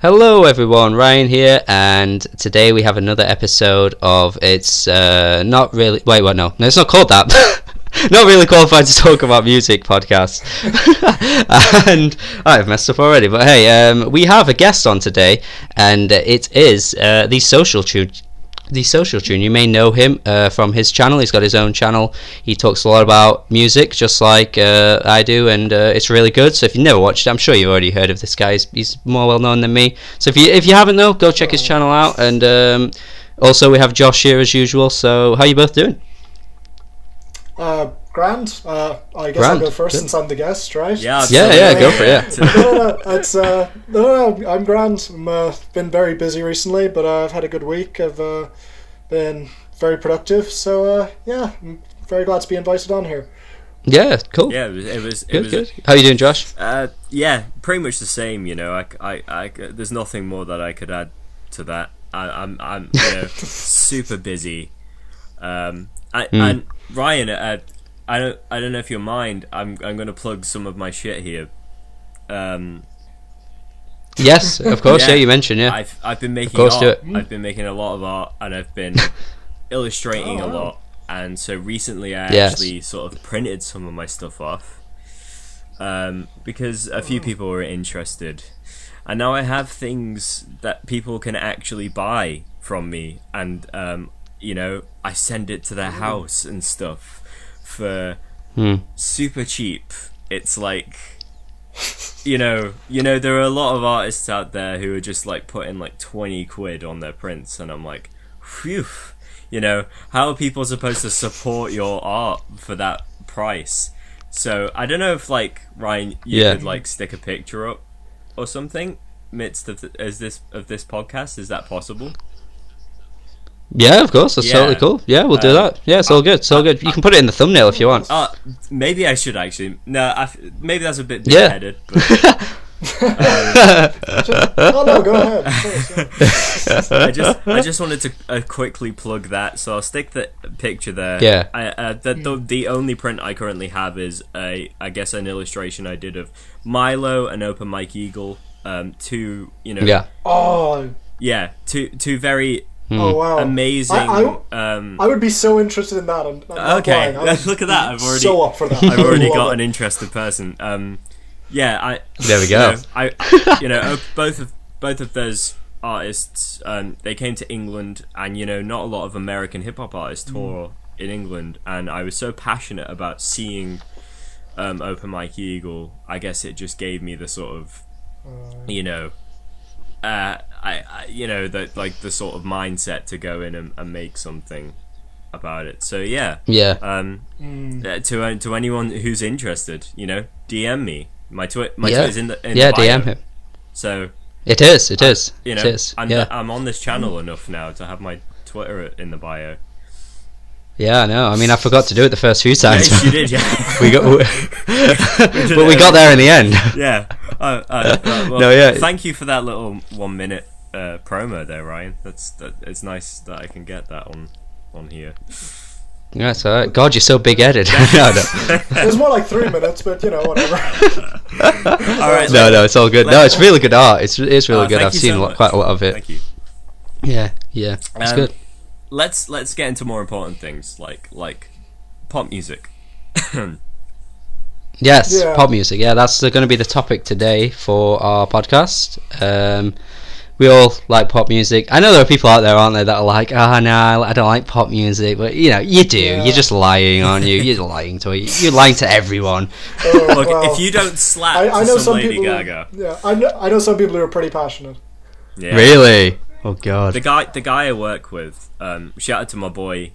Hello everyone, Ryan here, and today we have another episode of It's Not Really... Wait, what? No, it's not called that. Not Really Qualified to Talk About Music podcast. And I've messed up already, but hey, we have a guest on today, and it is the Social Tune. You may know him from his channel. He's got his own channel. He talks a lot about music, just like I do, and it's really good. So if you've never watched it, I'm sure you've already heard of this guy. He's more well known than me. So if you haven't, though, go check his channel out. And also we have Josh here as usual. So how are you both doing? Grand. I guess I'll go first since I'm the guest, right? Yeah, go for it. No, I'm grand. I've been very busy recently, but I've had a good week. I've been very productive, so I'm very glad to be invited on here. Yeah, cool. Yeah, it was good. How are you doing, Josh? Yeah, pretty much the same. You know, I there's nothing more that I could add to that. I'm super busy. And Ryan, I don't know if you mind. I'm going to plug some of my shit here. Yes, of course. Yeah, you mentioned. Yeah, I've been making art. Do it. I've been making a lot of art, and I've been illustrating a lot. And so recently, I actually sort of printed some of my stuff off because a few people were interested, and now I have things that people can actually buy from me, and I send it to their house and stuff for super cheap. It's like, there are a lot of artists out there who are just like putting like 20 quid on their prints, and I'm like, phew, how are people supposed to support your art for that price? So I don't know if like Ryan, you could like stick a picture up or something midst of this podcast. Is that possible? Yeah, of course. That's totally cool. Yeah, we'll do that. Yeah, it's all good. It's all good. You can put it in the thumbnail if you want. Maybe I should actually. No, maybe that's a bit big-headed. No, go ahead. I just wanted to quickly plug that, so I'll stick the picture there. Yeah. The only print I currently have is I guess an illustration I did of Milo and Open Mike Eagle. Two. Yeah. Oh. Yeah. Two very. Oh wow! Amazing. I would be so interested in that. I'm okay, look at that. I've already so up for that. I've already got an interested person. There we go. Both of those artists, they came to England, and not a lot of American hip hop artists tour in England, and I was so passionate about seeing Open Mike Eagle. I guess it just gave me the sort of the sort of mindset to go in and make something about it. So to anyone who's interested, DM me. My Twitter's in the bio. DM him. So it is. I'm on this channel enough now to have my Twitter in the bio. Yeah, I know. I mean, I forgot to do it the first few times. Yes, you did. Yeah, but we got there in the end. Yeah. Thank you for that little 1 minute promo there, Ryan. It's nice that I can get that on here. Yeah, it's alright. God, you're so big-headed. No. It was more like 3 minutes, but whatever. Alright. No, it's all good. No, it's really good art. It's really good. I've seen quite a lot of it. Thank you. Yeah, it's good. Let's get into more important things like pop music. Yes, pop music. Yeah, that's going to be the topic today for our podcast. We all like pop music. I know there are people out there, aren't there, that are like, no, I don't like pop music. But, you do. Yeah. You're just lying, aren't you? You're lying to it. You're lying to everyone. Look, if you don't slap I know some Lady people Gaga. Yeah, I know some people who are pretty passionate. Yeah. Really? Oh, God. The guy I work with, shout out to my boy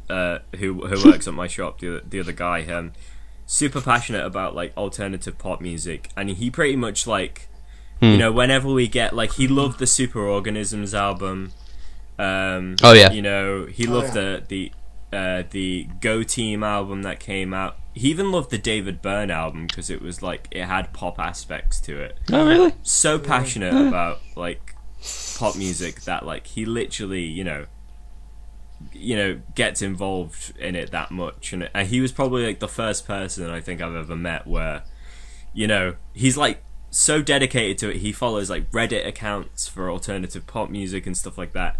who works at my shop, the other guy, super passionate about, like, alternative pop music. And he pretty much, like... whenever we get he loved the Superorganisms album. Oh yeah. He loved the Go Team album that came out. He even loved the David Byrne album because it was it had pop aspects to it. Oh really? So passionate about pop music that he literally gets involved in it that much, and he was probably the first person I think I've ever met where he's so dedicated to it. He follows like Reddit accounts for alternative pop music and stuff like that.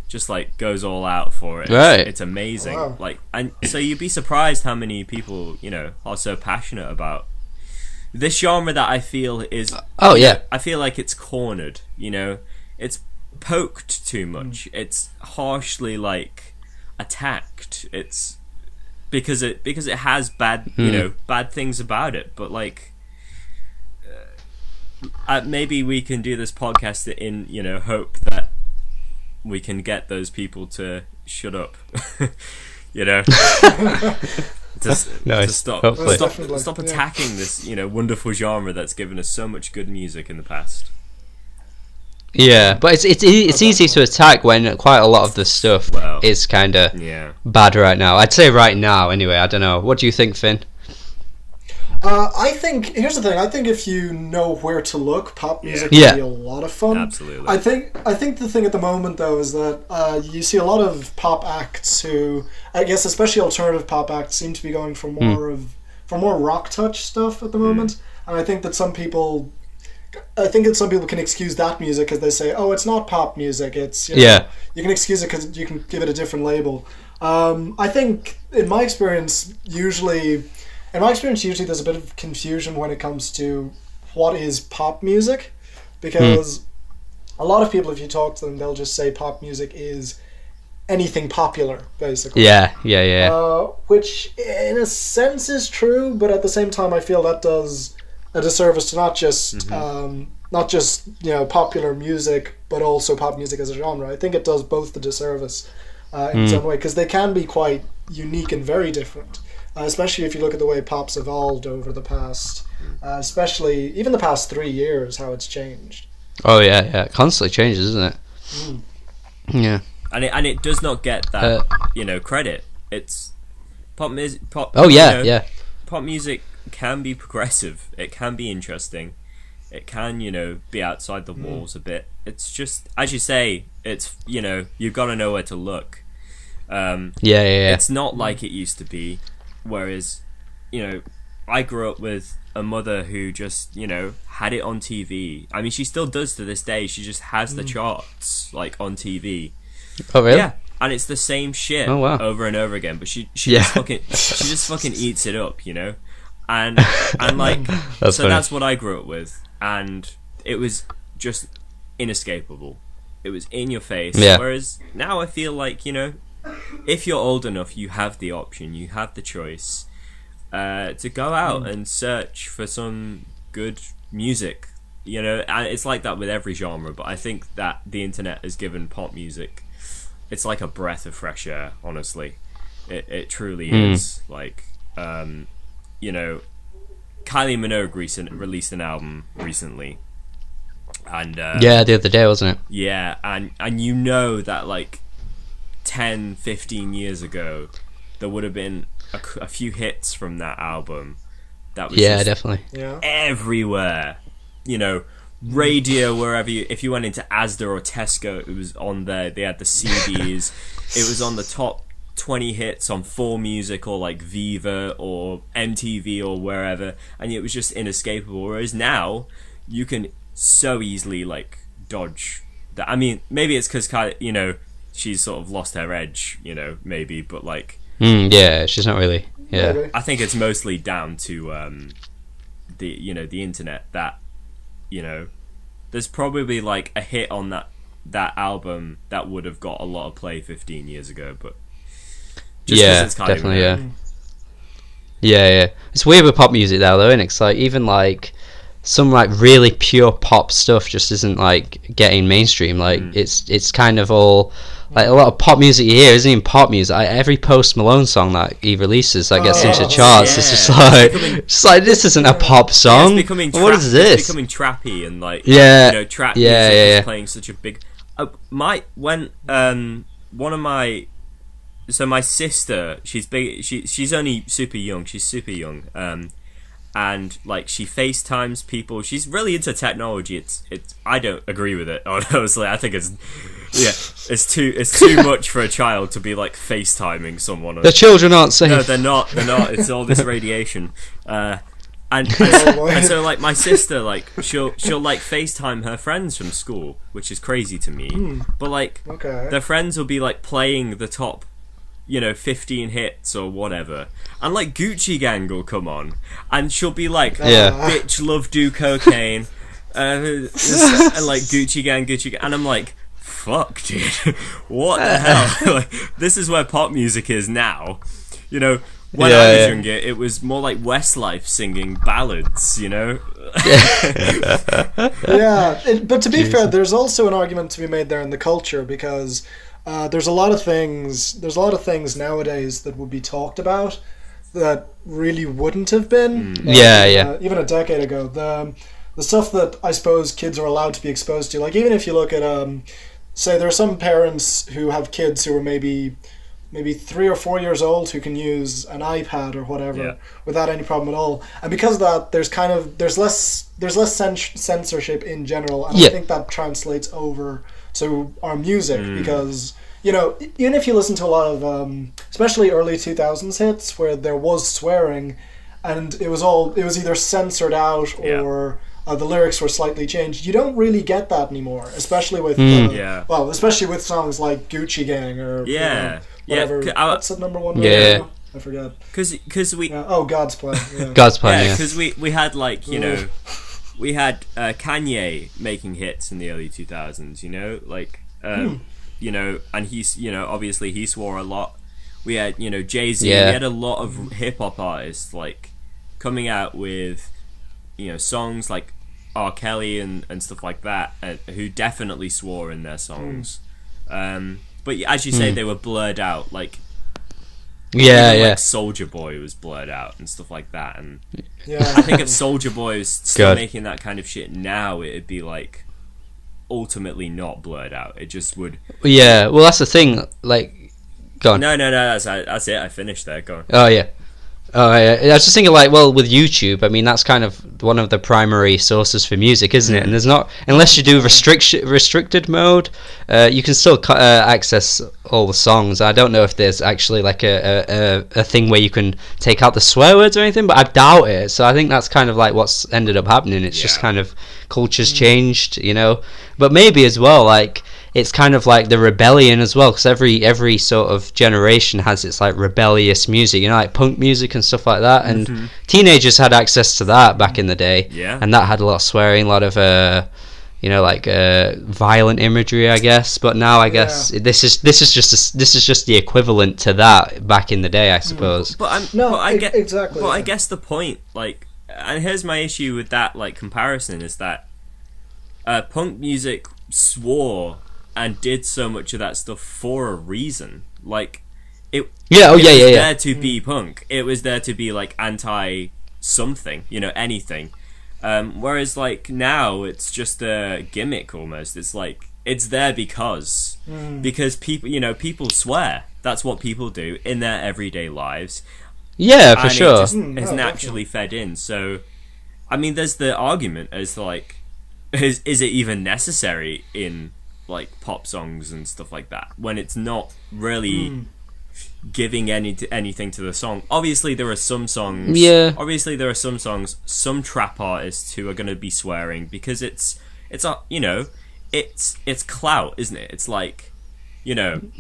Just like goes all out for it. Right. It's amazing. Wow. Like, and so you'd be surprised how many people, you know, are so passionate about this genre that I feel is. Oh yeah. I feel like it's cornered. You know, it's poked too much. It's harshly like attacked. It's because it has bad, you know, bad things about it. But like, maybe we can do this podcast in, you know, hope that we can get those people to shut up. You know, to stop attacking this, you know, wonderful genre that's given us so much good music in the past. Yeah, but it's easy to attack when quite a lot of the stuff is kind of bad right now. I'd say right now, anyway. I don't know. What do you think, Finn? I think here's the thing. I think if you know where to look, pop music can be a lot of fun. Absolutely. I think the thing at the moment though is that you see a lot of pop acts who, I guess, especially alternative pop acts, seem to be going for more rock touch stuff at the moment. And I think that some people can excuse that music because they say, "Oh, it's not pop music. It's you know, you can excuse it because you can give it a different label." I think in my experience, usually there's a bit of confusion when it comes to what is pop music, because a lot of people, if you talk to them, they'll just say pop music is anything popular, basically. Yeah. Which, in a sense, is true, but at the same time, I feel that does a disservice to not just you know, popular music, but also pop music as a genre. I think it does both the disservice in its own way, because they can be quite unique and very different. Especially if you look at the way pop's evolved over the past, especially even the past 3 years, how it's changed. Oh yeah, it constantly changes, isn't it? Yeah. And it does not get that you know, credit. It's pop music. Oh yeah, you know, yeah. Pop music can be progressive. It can be interesting. It can, you know, be outside the walls a bit. It's just, as you say, it's, you know, you've got to know where to look. It's not like it used to be. Whereas, you know, I grew up with a mother who just, you know, had it on TV. I mean, she still does to this day. She just has the charts, like, on TV. Oh, really? Yeah, and it's the same shit over and over again. But she just fucking eats it up, you know? And like, that's funny. That's what I grew up with. And it was just inescapable. It was in your face. Yeah. Whereas now I feel like, you know, if you're old enough, you have the option, you have the choice to go out and search for some good music, you know. And it's like that with every genre, but I think that the internet has given pop music, it's like a breath of fresh air, honestly. It truly is. Like, you know, Kylie Minogue released an album recently, and the other day, wasn't it? Yeah, and you know that, like, 10, 15 years ago, there would have been a few hits from that album that was definitely everywhere, you know, radio, wherever if you went into Asda or Tesco, it was on there. They had the CDs. It was on the top 20 hits on 4Music or like Viva or MTV or wherever, and it was just inescapable. Whereas now you can so easily like dodge that. I mean, maybe it's because, you know, she's sort of lost her edge, you know, maybe, but like, she's not really. Yeah, I think it's mostly down to the, you know, the internet, that, you know, there's probably like a hit on that album that would have got a lot of play 15 years ago, but just it's kind definitely, yeah. It's weird with pop music though, isn't it? It's like even like some like really pure pop stuff just isn't like getting mainstream. Like it's kind of all like a lot of pop music you hear isn't even pop music. Every Post Malone song that he releases that gets into charts, it's just like this isn't a pop song. What is this? It's becoming trappy and like you know, trap music is playing such a big. My sister, she's big. She's only super young. She's super young. And like she FaceTimes people. She's really into technology. It's. I don't agree with it. Honestly, I think it's too much for a child to be like FaceTiming someone. The children aren't safe. No, they're not. It's all this radiation. And so like my sister, like she'll like FaceTime her friends from school, which is crazy to me. But like their friends will be like playing the top, 15 hits or whatever, and like Gucci Gang will come on, and she'll be like, bitch, love do cocaine, and like Gucci Gang, and I'm like, fuck, dude, what the hell? Like, this is where pop music is now, When I was younger, it was more like Westlife singing ballads, but to be fair, there's also an argument to be made there in the culture, because there's a lot of things nowadays that would be talked about that really wouldn't have been. Even a decade ago. The stuff that I suppose kids are allowed to be exposed to, like even if you look at say there are some parents who have kids who are maybe 3 or 4 years old who can use an iPad or whatever without any problem at all. And because of that, there's less censorship in general, and I think that translates over to our music because even if you listen to a lot of especially early 2000s hits where there was swearing, and it was either censored out or the lyrics were slightly changed. You don't really get that anymore, especially with especially with songs like Gucci Gang or whatever. What's the number one? I forget. Because we God's Plan. God's Plan. Because we had like we had Kanye making hits in the early 2000s. And he's obviously he swore a lot. We had Jay-Z. We had a lot of hip hop artists like coming out with songs like R. Kelly and stuff like that, who definitely swore in their songs. But as you say, they were blurred out. Like like Soulja Boy was blurred out and stuff like that. And I think if Soulja Boy was still making that kind of shit now, it'd be like ultimately not blurred out. It just would. Yeah, well, that's the thing. Like, go on. No. That's it. I finished there. Go on. Oh yeah. I was just thinking, like, well, with YouTube, I mean, that's kind of one of the primary sources for music, isn't it? And there's not, unless you do restricted mode, you can still access all the songs. I don't know if there's actually like a thing where you can take out the swear words or anything, but I doubt it. So I think that's kind of like what's ended up happening. It's just kind of culture's changed, But maybe as well, like, it's kind of like the rebellion as well, because every sort of generation has its like rebellious music, like punk music and stuff like that, and teenagers had access to that back in the day, and that had a lot of swearing, a lot of violent imagery, I guess. But now I guess this is just the equivalent to that back in the day, I suppose. Exactly. But I guess the point, like, and here's my issue with that like comparison, is that punk music swore and did so much of that stuff for a reason. Like, it was there to be punk. It was there to be like anti something, anything. Whereas like now it's just a gimmick almost. It's like it's there because people swear. That's what people do in their everyday lives. Yeah, for sure. It just is naturally fed in. So, I mean, there's the argument as to like, is it even necessary in like pop songs and stuff like that when it's not really giving anything to the song? Obviously there are some songs some trap artists who are going to be swearing because it's clout, isn't it? It's like I'm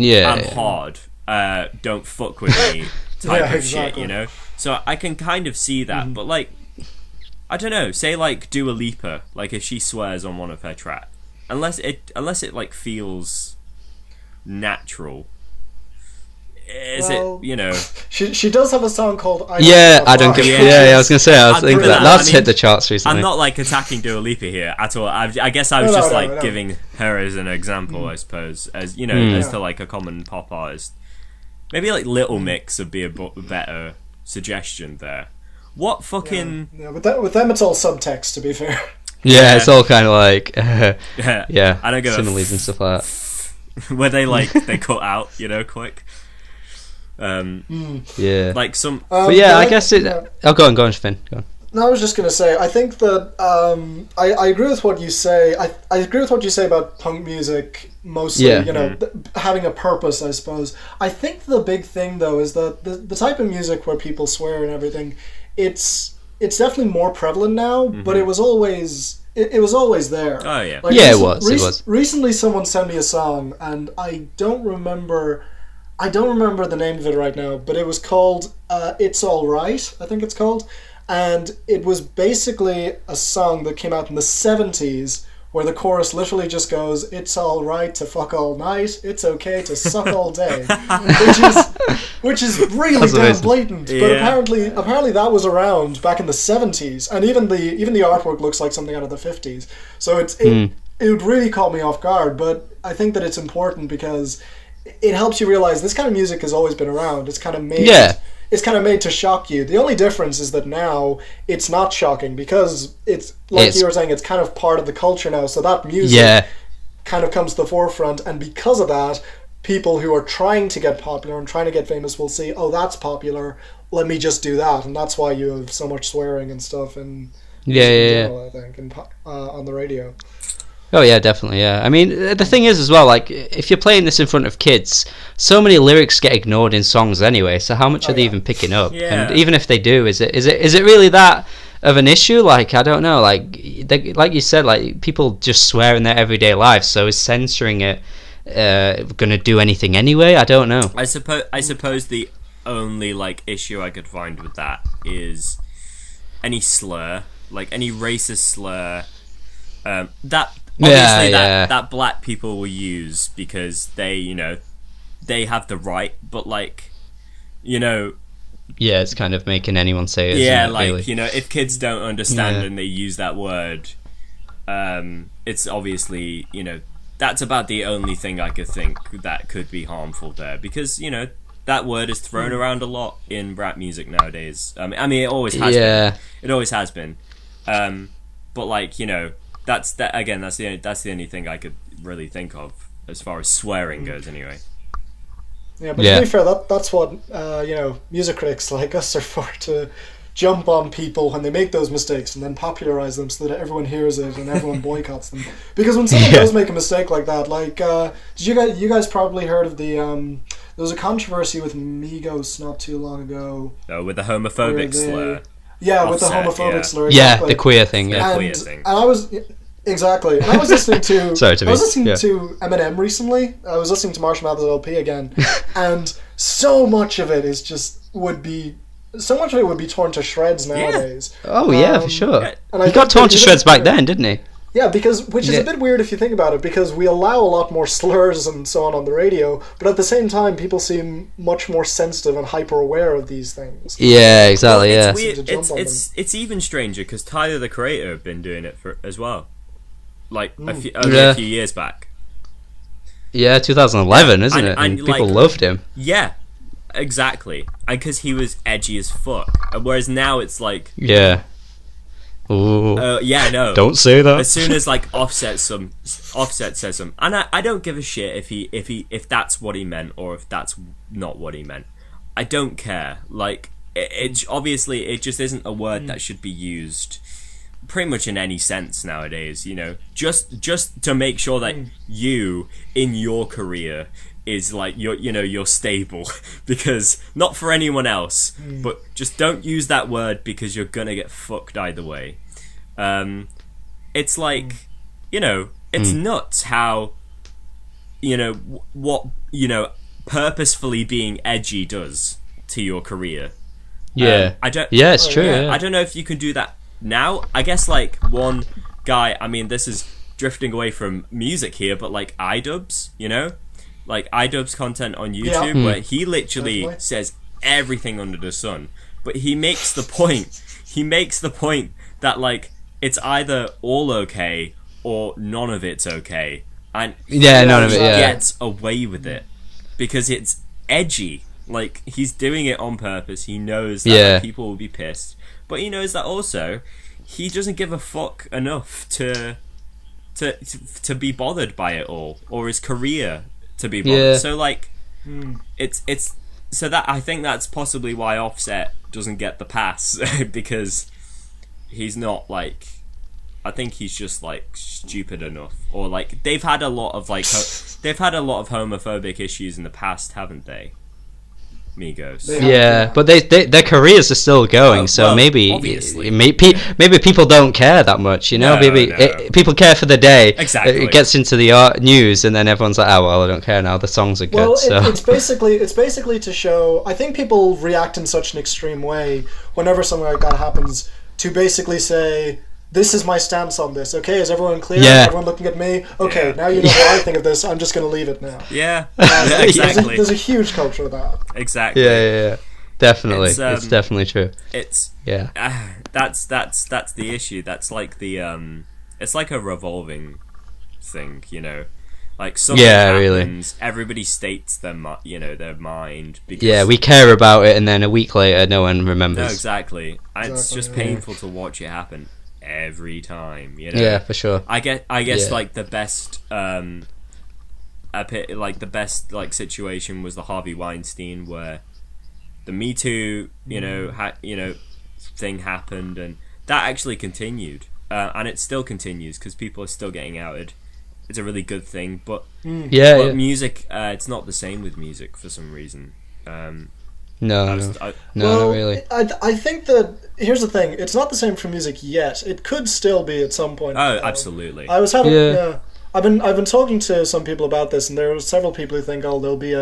hard, don't fuck with me type of shit, so I can kind of see that. But like, I don't know, say like Dua Lipa, like if she swears on one of her tracks, unless it like feels natural, she does have a song called I Don't Give I was gonna say, I think that's hit the charts recently. I'm not like attacking Dua Lipa here at all. I guess I was giving her as an example, I suppose, as as to like a common pop artist. Maybe like Little Mix would be a better suggestion there. What fucking with them it's all subtext, to be fair. Yeah, it's all kind of like I don't go similes and stuff like that. Where they they cut out, quick. Like some. But I guess it. Oh, go on, Finn. Go on. No, I was just gonna say. I think that I agree with what you say. I agree with what you say about punk music mostly. Having a purpose, I suppose. I think the big thing though is that the type of music where people swear and everything, it's it's definitely more prevalent now, but it was always it was always there. Oh yeah. Like, Yeah, it was. Recently, someone sent me a song, and I don't remember the name of it right now, but it was called "It's All Right," I think it's called, and it was basically a song that came out in the 70s, where the chorus literally just goes, "It's all right to fuck all night, it's okay to suck all day," which is really damn blatant. Yeah. But apparently that was around back in the 70s, and even the artwork looks like something out of the 50s. So it would really caught me off guard. But I think that it's important because it helps you realize this kind of music has always been around. It's kind of made. Yeah. It's kind of made to shock you. The only difference is that now it's not shocking because it's you were saying, it's kind of part of the culture now. So that music kind of comes to the forefront, and because of that, people who are trying to get popular and trying to get famous will see, oh, that's popular. Let me just do that, and that's why you have so much swearing and stuff. And I think, and on the radio. Oh yeah, definitely. Yeah, I mean, the thing is as well, like, if you're playing this in front of kids, so many lyrics get ignored in songs anyway. So how much are they even picking up? Yeah. And even if they do, is it really that of an issue? Like, I don't know. Like you said, like, people just swear in their everyday life. So is censoring it gonna do anything anyway? I don't know. I suppose the only like issue I could find with that is any slur, like any racist slur, that. Obviously, that black people will use because they have the right, but like, yeah, it's kind of making anyone say it. Yeah, isn't it, like really? If kids don't understand and they use that word, it's obviously that's about the only thing I could think that could be harmful there, because that word is thrown around a lot in rap music nowadays. I mean, it always has been. It always has been. But like that's the only thing I could really think of as far as swearing goes, anyway. Yeah, but to be fair, that's what music critics like us are for, to jump on people when they make those mistakes and then popularize them so that everyone hears it and everyone boycotts them. Because when someone does make a mistake like that, like did you guys probably heard of the there was a controversy with Migos not too long ago. Oh, with the homophobic slur. Yeah, Offset, with the homophobic slur. Exactly. Yeah, the queer thing. Yeah, the queer thing. And I was exactly. And I was listening to I was listening to Eminem recently. I was listening to Marshall Mathers LP again, and so much of it would be torn to shreds nowadays. Yeah. Oh yeah, for sure. And he got torn to shreds back then, didn't he? Yeah, which is a bit weird if you think about it, because we allow a lot more slurs and so on the radio, but at the same time, people seem much more sensitive and hyper aware of these things. Yeah, exactly. Well, yeah, it's weird. It's even stranger because Tyler the Creator have been doing it as well, like a few years back. Yeah, 2011, isn't it? And people loved him. Yeah, exactly, and because he was edgy as fuck. Whereas now it's like Ooh. No. Don't say that. As soon as like Offset says some, and I don't give a shit if that's what he meant or if that's not what he meant. I don't care. Like it obviously it just isn't a word that should be used pretty much in any sense nowadays. Just to make sure that you in your career is like you're stable, because not for anyone else, but just don't use that word because you're gonna get fucked either way. It's like it's nuts how what purposefully being edgy does to your career. It's true. Yeah. I don't know if you can do that now. I guess like one guy, I mean, this is drifting away from music here, but like iDubbbz, like iDubbbz content on YouTube, where he literally says everything under the sun, but he makes the point that like it's either all okay or none of it's okay, and none of it gets away with it because it's edgy. Like he's doing it on purpose. He knows that people will be pissed, but he knows that also he doesn't give a fuck enough to be bothered by it all, or his career to be bothered. So like it's so that I think that's possibly why Offset doesn't get the pass because he's not like, I think he's just like stupid enough, or like they've had a lot of homophobic issues in the past, haven't they? Migos. Yeah, but their careers are still going, so well, maybe obviously. maybe people don't care that much, you know. No, maybe no. people care for the day. Exactly. It gets into the news, and then everyone's like, "Oh well, I don't care now. The songs are good." Well, So it's basically to show. I think people react in such an extreme way whenever something like that happens. To basically say, "This is my stance on this." Okay, is everyone clear? Yeah. Everyone looking at me. Okay, Yeah. now you know what I think of this. I'm just going to leave it now. Yeah, Exactly. exactly. There's a huge culture of that. Exactly. yeah. Definitely, It's, it's definitely true. It's Yeah, that's the issue. That's like the it's like a revolving thing, you know. Like something happens, everybody states their their mind. Because we care about it, and then a week later, no one remembers. No, exactly. And it's just painful to watch it happen every time. You know. Yeah, for sure. I guess Yeah. like the best situation was the Harvey Weinstein, where the Me Too thing happened, and that actually continued, and it still continues because people are still getting outed. It's a really good thing, but music, it's not the same with music for some reason. No, Well, not really. I think that here's the thing. It's not the same for music yet. It could still be at some point. Oh, absolutely. I was having I've been talking to some people about this, and there are several people who think, oh, there'll be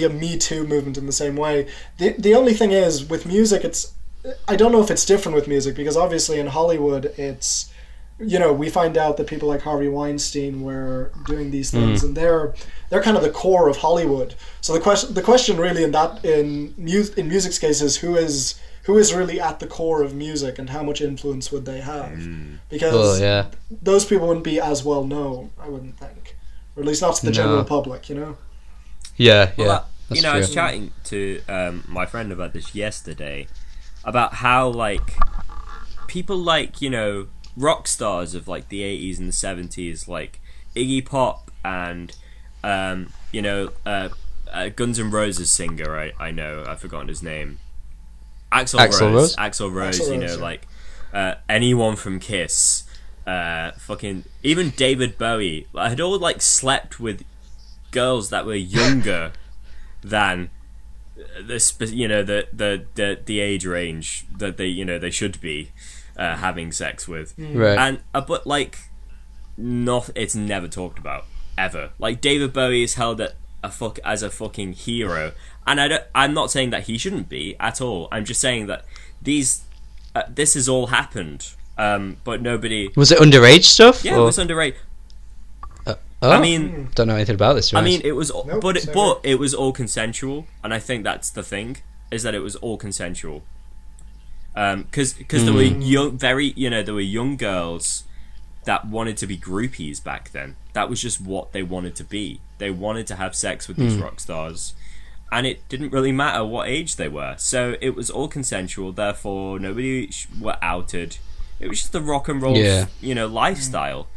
a Me Too movement in the same way. The only thing is with music, I don't know if it's different with music, because obviously in Hollywood it's, you know, we find out that people like Harvey Weinstein were doing these things, and they're kind of the core of Hollywood. So the question really in music's case is who is really at the core of music, and how much influence would they have? Because those people wouldn't be as well known, I wouldn't think, or at least not to the general public, you know. Yeah. You know, I was chatting to my friend about this yesterday, about how like people like, you know, rock stars of like the 80s and the 70s, like Iggy Pop and Guns N' Roses singer, I know, I've forgotten his name, Axl Rose, you know, like anyone from Kiss, fucking even David Bowie, I had all like slept with girls that were younger than the age range that they should be having sex with, right? And but like, it's never talked about ever. Like David Bowie is held as a fucking hero, and I'm not saying that he shouldn't be at all. I'm just saying that this has all happened, but nobody. Was it underage stuff? Yeah, it was underage. I mean, don't know anything about this. I mean, it was, but it was all consensual, and I think that's the thing, is that it was all consensual. Because there were there were young girls that wanted to be groupies back then. That was just what they wanted to be. They wanted to have sex with these rock stars, and it didn't really matter what age they were. So it was all consensual. Therefore, nobody were outed. It was just the rock and roll, lifestyle.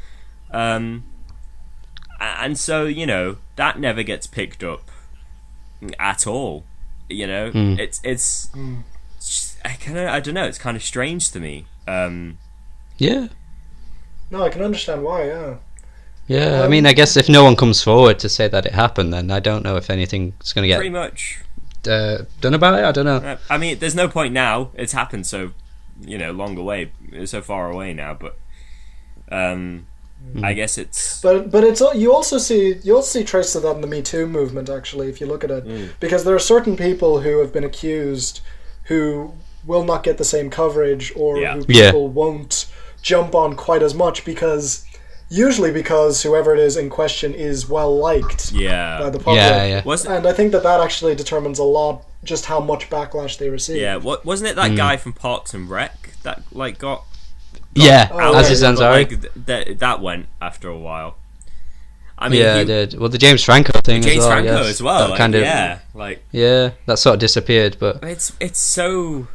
And so, you know, that never gets picked up at all. You know, it's I don't know. It's kind of strange to me. Yeah. No, I can understand why. Yeah. Yeah, I mean, I guess if no one comes forward to say that it happened, then I don't know if anything's going to get pretty much done about it. I don't know. I mean, there's no point now. It's happened so, long away, so far away now. But I guess it's. But it's you also see traces of that in the Me Too movement. Actually, if you look at it, because there are certain people who have been accused who will not get the same coverage, or who people won't jump on quite as much, usually because whoever it is in question is well liked by the public. And I think that actually determines a lot just how much backlash they receive. Yeah, wasn't it that guy from Parks and Rec that like got Aziz Ansari? Like, that went after a while. I mean, it did. Well, the James Franco thing James as well. Franco as well. That kind of, that sort of disappeared. But it's so.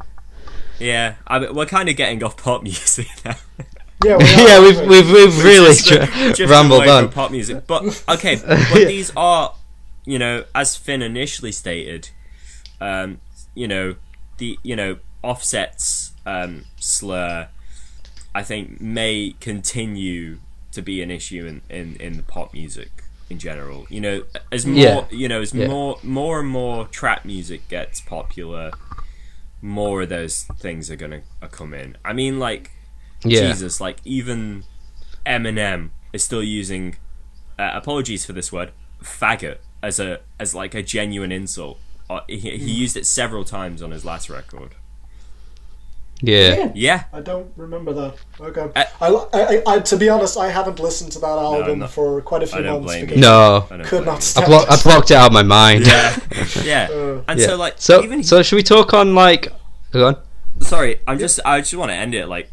Yeah, we're kind of getting off pop music now. Yeah, we've really rambled on pop music. But okay, but these are, as Finn initially stated, the Offset's slur, I think, may continue to be an issue in the pop music. in general. You know, as more Yeah. you know, as more and more trap music gets popular, more of those things are gonna come in. I mean, like, Jesus, like even Eminem is still using apologies for this word, faggot, as like a genuine insult. He used it several times on his last record. Yeah. I don't remember that. Okay. I to be honest, I haven't listened to that album for quite a few months because I could not stand I blocked it out of my mind. Yeah. And so like so should we talk on like go on? Sorry, I just want to end it like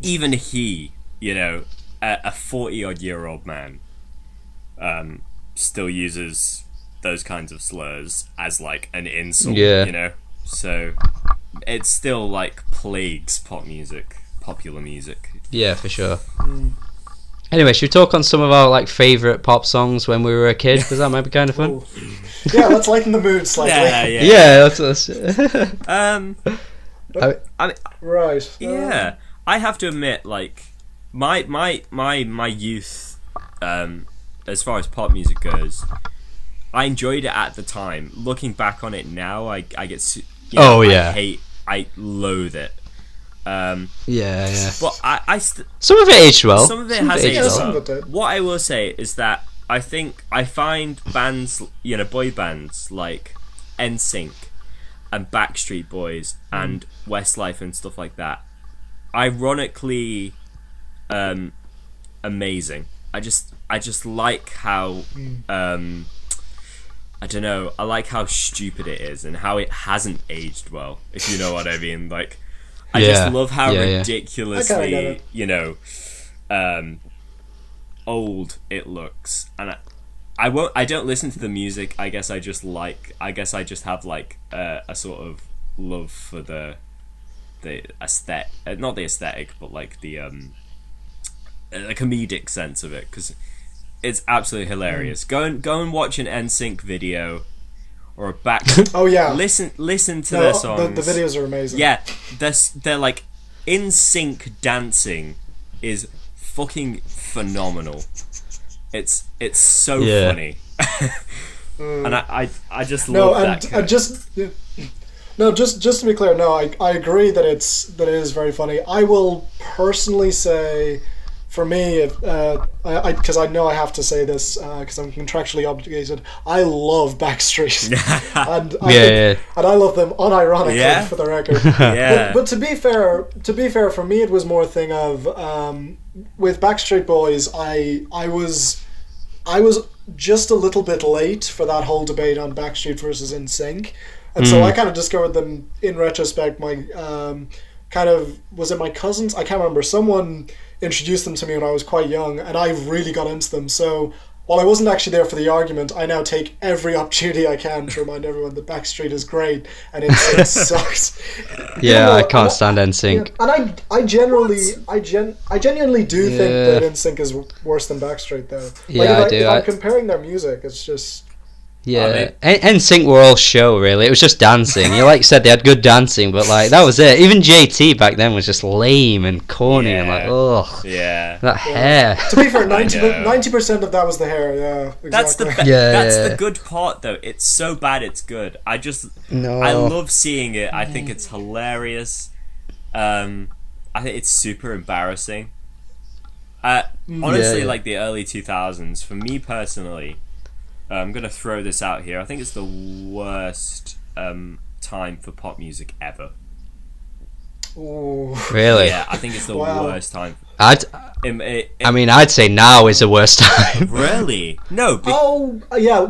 even he, you know, a 40-odd-year-old man still uses those kinds of slurs as like an insult, you know? So it still like plagues popular music. Yeah, for sure. Anyway, should we talk on some of our like favourite pop songs when we were a kid? Because that might be kind of fun. Yeah, let's lighten the mood slightly. Yeah, that's right. Yeah, I have to admit, like my youth, as far as pop music goes, I enjoyed it at the time. Looking back on it now, I get I loathe it. But some of it aged well. Some of it has aged well. Did. What I will say is that I find bands, you know, boy bands like NSYNC and Backstreet Boys and Westlife and stuff like that, ironically, amazing. I just like how I don't know. I like how stupid it is and how it hasn't aged well. If you know what I mean. Like, I just love how ridiculously, you know, old it looks. And I don't listen to the music. I guess I just have like a sort of love for the aesthetic, not the aesthetic, but like the comedic sense of it, because it's absolutely hilarious. Go and watch an NSYNC video or a back. Oh yeah. Listen to their songs. The videos are amazing. Yeah, they're like in sync dancing is fucking phenomenal. It's so funny. And I just love that. Just to be clear, I agree that it is very funny. I will personally say, for me, because I know I have to say this because I'm contractually obligated, I love Backstreet, and I love them unironically, for the record. But to be fair, for me it was more a thing of with Backstreet Boys, I was just a little bit late for that whole debate on Backstreet versus NSYNC, and so I kind of discovered them in retrospect. My was it my cousins? I can't remember. Someone introduced them to me when I was quite young, and I really got into them. So while I wasn't actually there for the argument, I now take every opportunity I can to remind everyone that Backstreet is great and NSYNC sucks. I can't stand NSYNC. And I genuinely do think that NSYNC is worse than Backstreet, though. If I'm comparing their music, it's just... Yeah, NSYNC were all show, really. It was just dancing. You like said, they had good dancing, but like that was it. Even JT back then was just lame and corny and like, ugh. Yeah. That hair. To be fair, 90% of that was the hair. Yeah, exactly. That's the good part, though. It's so bad, it's good. I love seeing it. I think it's hilarious. I think it's super embarrassing. Honestly, like the early 2000s, for me personally. I'm going to throw this out here. I think it's the worst time for pop music ever. Ooh. Really? Yeah, I think it's the worst time. I'd say now is the worst time. Really? No.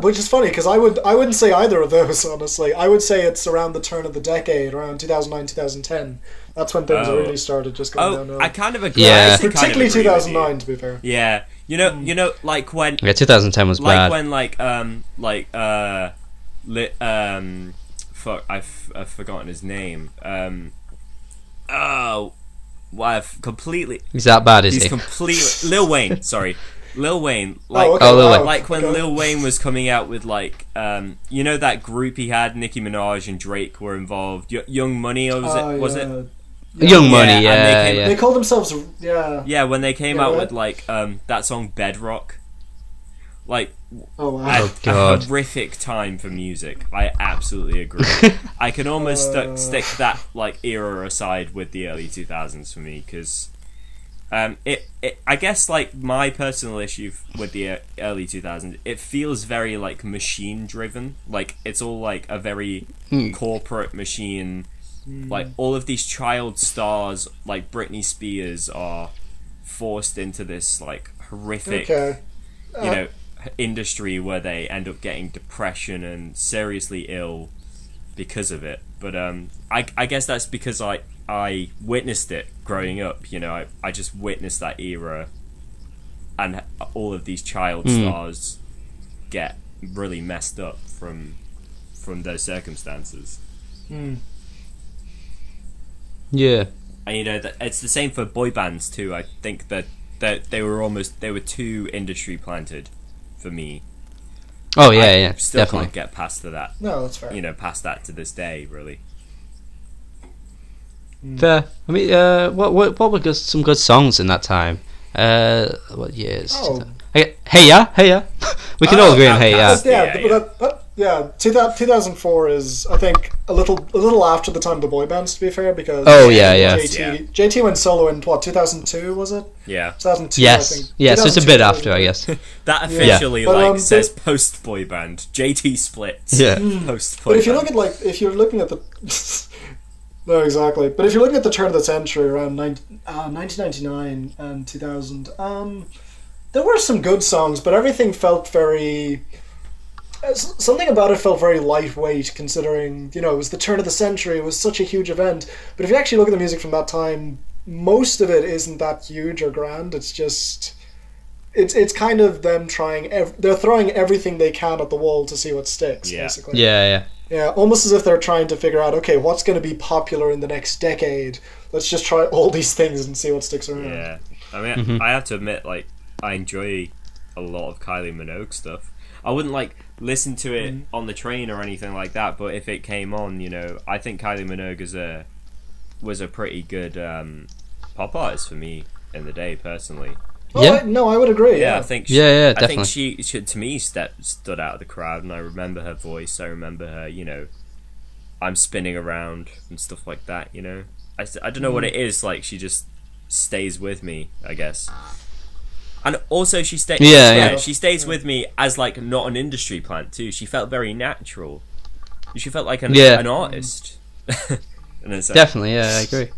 Which is funny because I wouldn't say either of those, honestly. I would say it's around the turn of the decade, around 2009, 2010. That's when things really started just going downhill. I kind of agree. Yeah. Particularly 2009, to be fair. Yeah. You know, like when... Yeah, 2010 was bad. Like when, fuck, I've forgotten his name. I've completely... He's that bad, is he? He's completely... Lil Wayne, sorry. Lil Wayne. Lil Wayne. Like when Lil Wayne was coming out with, like, you know that group he had, Nicki Minaj and Drake were involved. Young Money, was it? Young Money, yeah. They called themselves, yeah. Yeah, when they came out with, like, that song Bedrock. Like, Oh wow. Oh, God. a horrific time for music. I absolutely agree. I can almost stick that like era aside with the early 2000s for me, because I guess like my personal issue with the early 2000s, it feels very like machine driven. Like it's all like a very corporate machine. Like all of these child stars like Britney Spears are forced into this like horrific industry where they end up getting depression and seriously ill because of it. But I guess that's because I witnessed it growing up. You know, I just witnessed that era, and all of these child stars get really messed up from those circumstances. Yeah. And you know that it's the same for boy bands too. I think that they were too industry planted for me. Oh yeah, I yeah, still definitely. can't get past to that. No, that's fair. You know, past that to this day, really. Fair. I mean, what were some good songs in that time? What years? Oh. Hey ya. We can all agree on Hey Ya. Outcast. Yeah, 2004 is, I think, a little after the time of the boy bands, to be fair, because Oh, yeah. JT went solo in what, 2002 was it? Yeah. 2002. Yes. I think. Yeah, so it's a 2002, bit after, I guess. That officially But, says post boy band. JT splits. Yeah. Post boy But if you band. look at if you're looking at the no, exactly. But if you're looking at the turn of the century around 1999 and 2000, there were some good songs, but everything felt very. Something about it felt very lightweight, considering it was the turn of the century. It was such a huge event. But if you actually look at the music from that time, most of it isn't that huge or grand. It's just. It's kind of them trying. They're throwing everything they can at the wall to see what sticks. Yeah. Basically. Yeah. Yeah, almost as if they're trying to figure out, okay, what's going to be popular in the next decade? Let's just try all these things and see what sticks around. Yeah. I mean, I have to admit, like, I enjoy a lot of Kylie Minogue stuff. I wouldn't, like, listen to it on the train or anything like that, but if it came on, I think Kylie Minogue was a pretty good pop artist for me in the day, personally. Oh, Yeah. I would agree. Yeah, Yeah, I think Yeah, I definitely. think she to me stood out of the crowd, and I remember her voice. I remember her, I'm spinning around and stuff like that. I don't know what it is. Like, she just stays with me, I guess. And also, she stays. Yeah. She stays with me as like not an industry plant too. She felt very natural. She felt like an artist. In a sense. Definitely, yeah, I agree.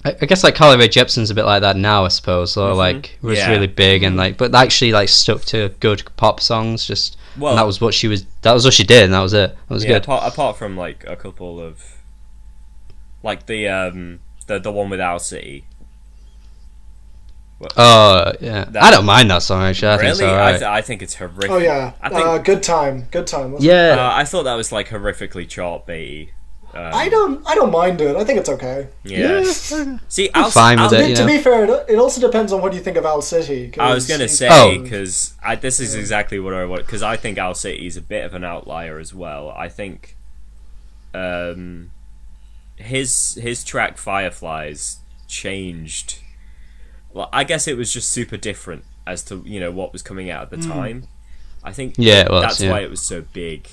I guess like Carly Rae Jepsen's a bit like that now, I suppose. Or like was really big and but actually like stuck to good pop songs. And that was what she was. That was what she did, and that was it. That was good. Apart from like a couple of, like the one with Owl City. Oh yeah, I don't mind that song actually. I think it's Really, alright. I think it's horrific. Oh yeah, I think Good Time. Wasn't it? Yeah, I thought that was like horrifically chart baity. I don't mind it. I think it's okay. Yeah. See, I'm fine with it. To be fair, it also depends on what you think of Owl City. I was gonna say, because this is exactly what I want. Because I think Owl City is a bit of an outlier as well. I think his track Fireflies changed. Well, I guess it was just super different as to what was coming out at the time. I think that's why it was so big.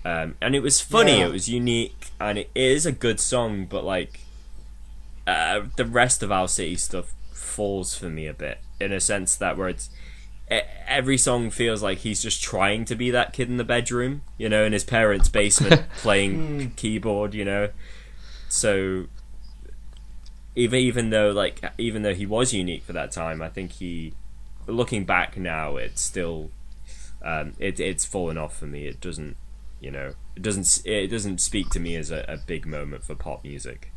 And it was funny, it was unique, and it is a good song, but like the rest of Owl City stuff falls for me a bit, in a sense that where it's every song feels like he's just trying to be that kid in the bedroom, in his parents' basement playing keyboard, so even though he was unique for that time, I think looking back now, it's still it's fallen off for me. It doesn't it doesn't speak to me as a big moment for pop music.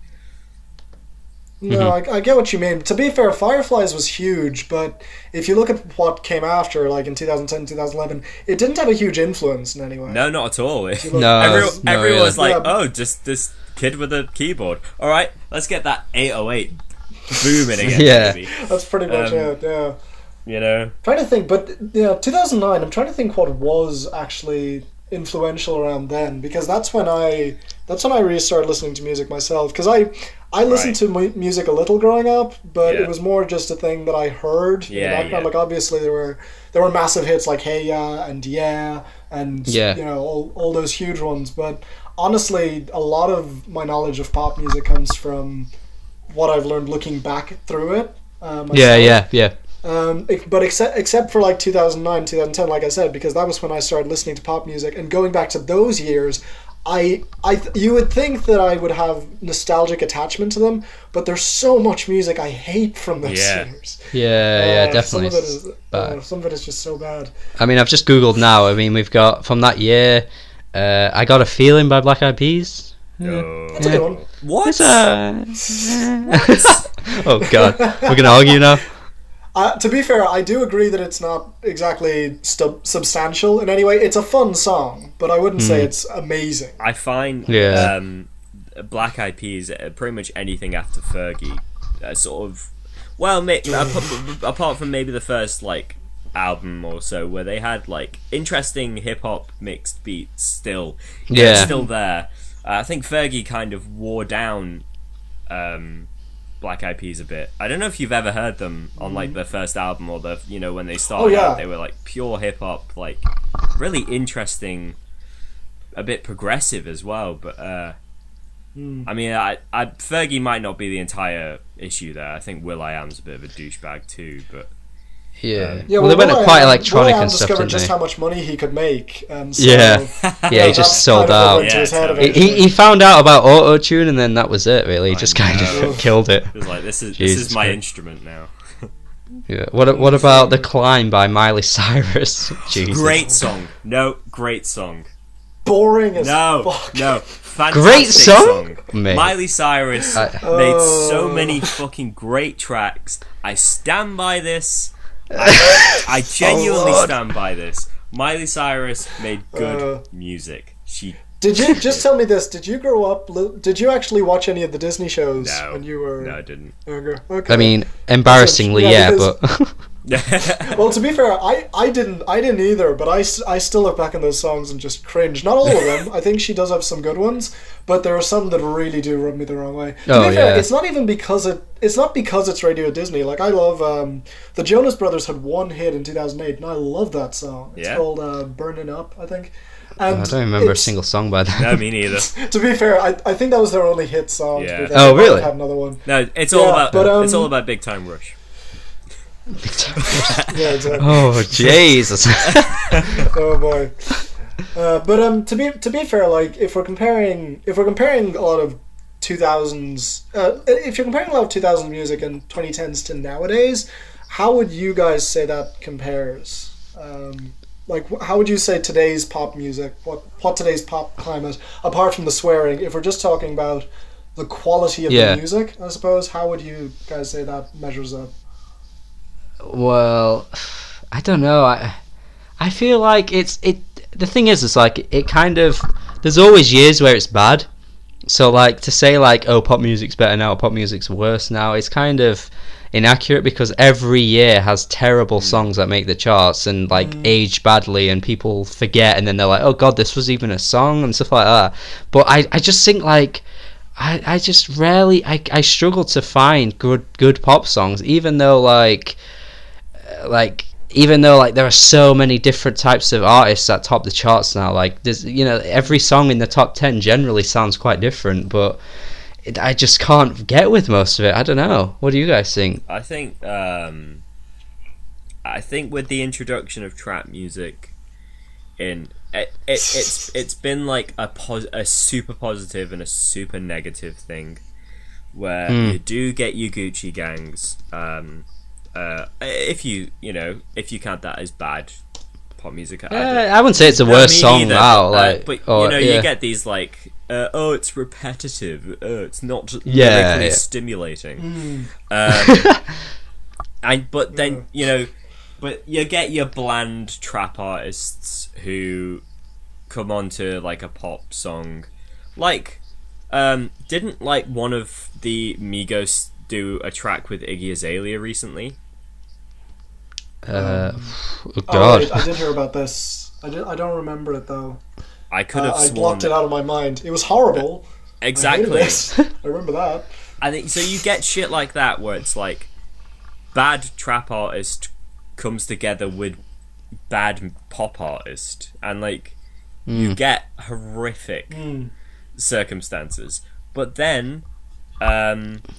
No, I get what you mean. To be fair, Fireflies was huge, but if you look at what came after, like in 2010, 2011, it didn't have a huge influence in any way. No, not at all. Everyone was like, oh, just this kid with a keyboard. All right, let's get that 808 booming again. Yeah. Maybe. That's pretty much it, yeah. You know? Trying to think, but 2009, I'm trying to think what was actually influential around then, because that's when I really started listening to music myself. Because I listened to music a little growing up, but it was more just a thing that I heard in the background. Like obviously there were massive hits like Hey Ya and Yeah and you know all those huge ones. But honestly, a lot of my knowledge of pop music comes from what I've learned looking back through it. Myself. But except for like 2009, 2010, like I said, because that was when I started listening to pop music, and going back to those years, you would think that I would have nostalgic attachment to them, but there's so much music I hate from those years. Definitely. Some of it is just so bad. I mean, I've just googled now. I mean, we've got from that year, I Got a Feeling by Black Eyed Peas. That's a good one. What? Oh god, we're gonna argue now. To be fair, I do agree that it's not exactly substantial in any way. It's a fun song, but I wouldn't say it's amazing. I find Black Eyed Peas, pretty much anything after Fergie, sort of, well, apart from maybe the first like album or so, where they had like interesting hip hop mixed beats still, it's still there. I think Fergie kind of wore down Black Eyed Peas a bit. I don't know if you've ever heard them on like their first album or the when they started out, they were like pure hip hop, like really interesting, a bit progressive as well. But I mean, I Fergie might not be the entire issue there. I think will.i.am's a bit of a douchebag too, but. Well, they went quite electronic and stuff, didn't they? Just how much money he could make, and so, he just sold out. He found out about auto-tune, and then that was it. Really, he just kind of killed it. It was like, this is my instrument now. What about The Climb by Miley Cyrus? Jesus. Great song. No, great song. Boring as fuck. No, fantastic great song. Miley Cyrus made so many fucking great tracks. I stand by this. I genuinely stand by this. Miley Cyrus made good music. Did you just tell me this? Did you grow up? Did you actually watch any of the Disney shows when you were? No, I didn't. Okay. I mean, embarrassingly, but. Well, to be fair, I didn't either, but I still look back on those songs and just cringe. Not all of them. I think she does have some good ones, but there are some that really do rub me the wrong way. To be fair, it's not even because it's Radio Disney. Like, I love the Jonas Brothers had one hit in 2008, and I love that song. It's called "Burning Up," I think. And I don't remember a single song by them. No, me neither. To be fair, I think that was their only hit song. Yeah. Oh, really? Had another one. No, it's all about Big Time Rush. Yeah, exactly. Oh Jesus! Oh boy. But to be fair, like if we're comparing a lot of 2000s, if you're comparing a lot of 2000s music and 2010s to nowadays, how would you guys say that compares? Like, how would you say today's pop music? What today's pop climate, apart from the swearing, if we're just talking about the quality of the music, I suppose, how would you guys say that measures up? Well, I don't know. I feel like the thing is, it's like it kind of, there's always years where it's bad. So like to say like, oh, pop music's better now, pop music's worse now, it's kind of inaccurate, because every year has terrible songs that make the charts and like age badly, and people forget, and then they're like, oh god, this was even a song and stuff like that. But I just think like I just rarely I struggle to find good pop songs, even though there are so many different types of artists that top the charts now. Like there's every song in the top 10 generally sounds quite different, but I just can't get with most of it. I don't know. What do you guys think? I think with the introduction of trap music, it's been like a super positive and a super negative thing, where you do get your Gucci gangs. If you count that as bad pop music, I wouldn't say it's the worst song either. out. You get these like, it's repetitive. It's not lyrically stimulating. But you get your bland trap artists who come onto like a pop song, like didn't like one of the Migos do a track with Iggy Azalea recently? Oh god, I did hear about this. I don't remember it though. I could have I sworn blocked it out of my mind. It was horrible. exactly. I remember that. I think so. You get shit like that where it's like bad trap artist comes together with bad pop artist, and like you get horrific circumstances. But then,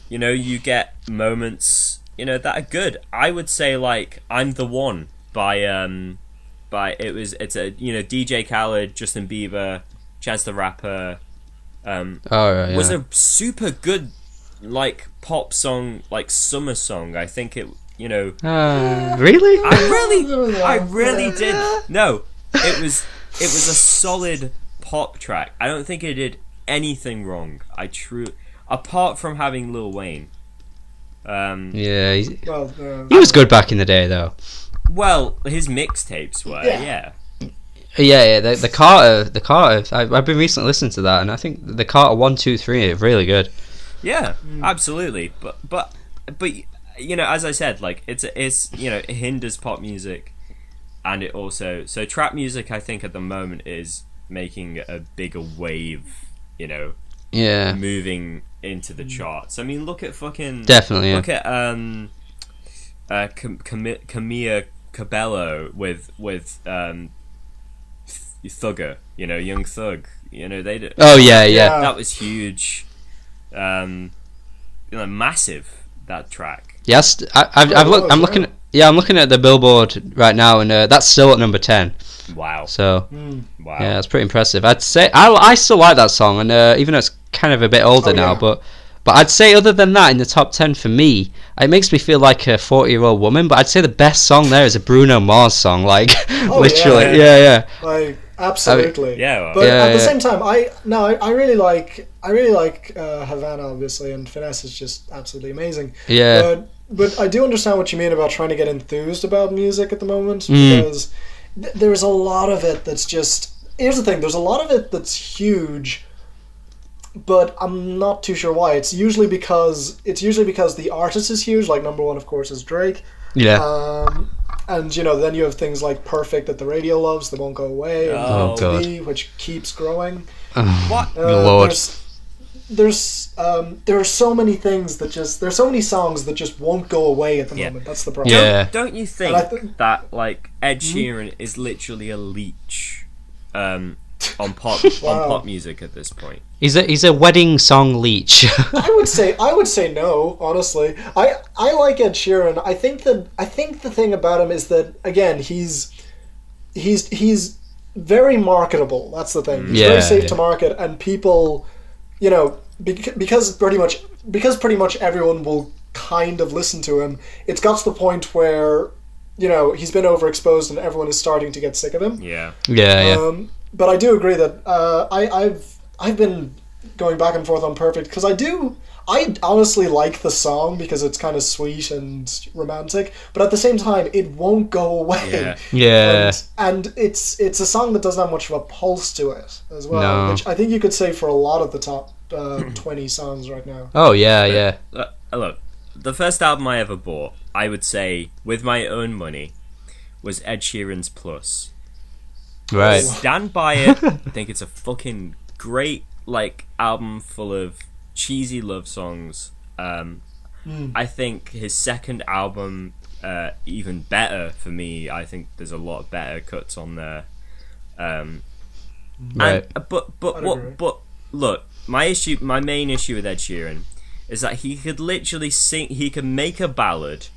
you get moments, that are good. I would say like "I'm the One" by DJ Khaled, Justin Bieber, Chance the Rapper. Was a super good like pop song, like summer song. I think it. Really? I really did. No, it was a solid pop track. I don't think it did anything wrong. Apart from having Lil Wayne. He was good back in the day, though. Well, his mixtapes were, yeah. Yeah. The Carter. I've been recently listening to that, and I think the Carter 1, 2, 3 are really good. Yeah, absolutely. But as I said, like it hinders pop music, and it also trap music. I think at the moment is making a bigger wave. Moving into the charts. I mean, look at fucking Look at Camilla Cabello with Thugger. Young Thug. They did. Oh yeah. That was huge. Massive, that track. Yes, I'm looking at the Billboard right now, and that's still at number 10. Wow. So, wow. Yeah, that's pretty impressive. I'd say I still like that song, and even though it's kind of a bit older now, but I'd say other than that, in the top 10 for me, it makes me feel like a 40-year-old woman. But I'd say the best song there is a Bruno Mars song, like literally, yeah. Like absolutely, yeah. But at the same time, I really like Havana, obviously, and Finesse is just absolutely amazing. Yeah. But I do understand what you mean about trying to get enthused about music at the moment, because there's a lot of it that's just... Here's the thing, there's a lot of it that's huge, but I'm not too sure why. It's usually because the artist is huge, like number one, of course, is Drake. Yeah. And, then you have things like Perfect that the radio loves, that won't go away, and God. which keeps growing. What? Lord. There are so many things that there's so many songs that just won't go away at the moment. That's the problem. Yeah. Don't you think that like Ed Sheeran is literally a leech on pop music at this point? He's a wedding song leech. I would say no, honestly. I like Ed Sheeran. I think the thing about him is that, again, he's very marketable. That's the thing. He's very safe to market, and people, because pretty much everyone will kind of listen to him. It's got to the point where he's been overexposed and everyone is starting to get sick of him. Yeah. But I do agree that I've been going back and forth on Perfect, because I honestly like the song because it's kind of sweet and romantic, but at the same time it won't go away. Yeah. And it's a song that doesn't have much of a pulse to it as well, which I think you could say for a lot of the top 20 songs right now. Oh yeah. Look, the first album I ever bought, I would say, with my own money, was Ed Sheeran's Plus. Right. Stand by it. I think it's a fucking great album full of cheesy love songs. I think his second album even better for me. I think there's a lot of better cuts on there. Right. But look, my main issue with Ed Sheeran is that he could literally sing. He could make a ballad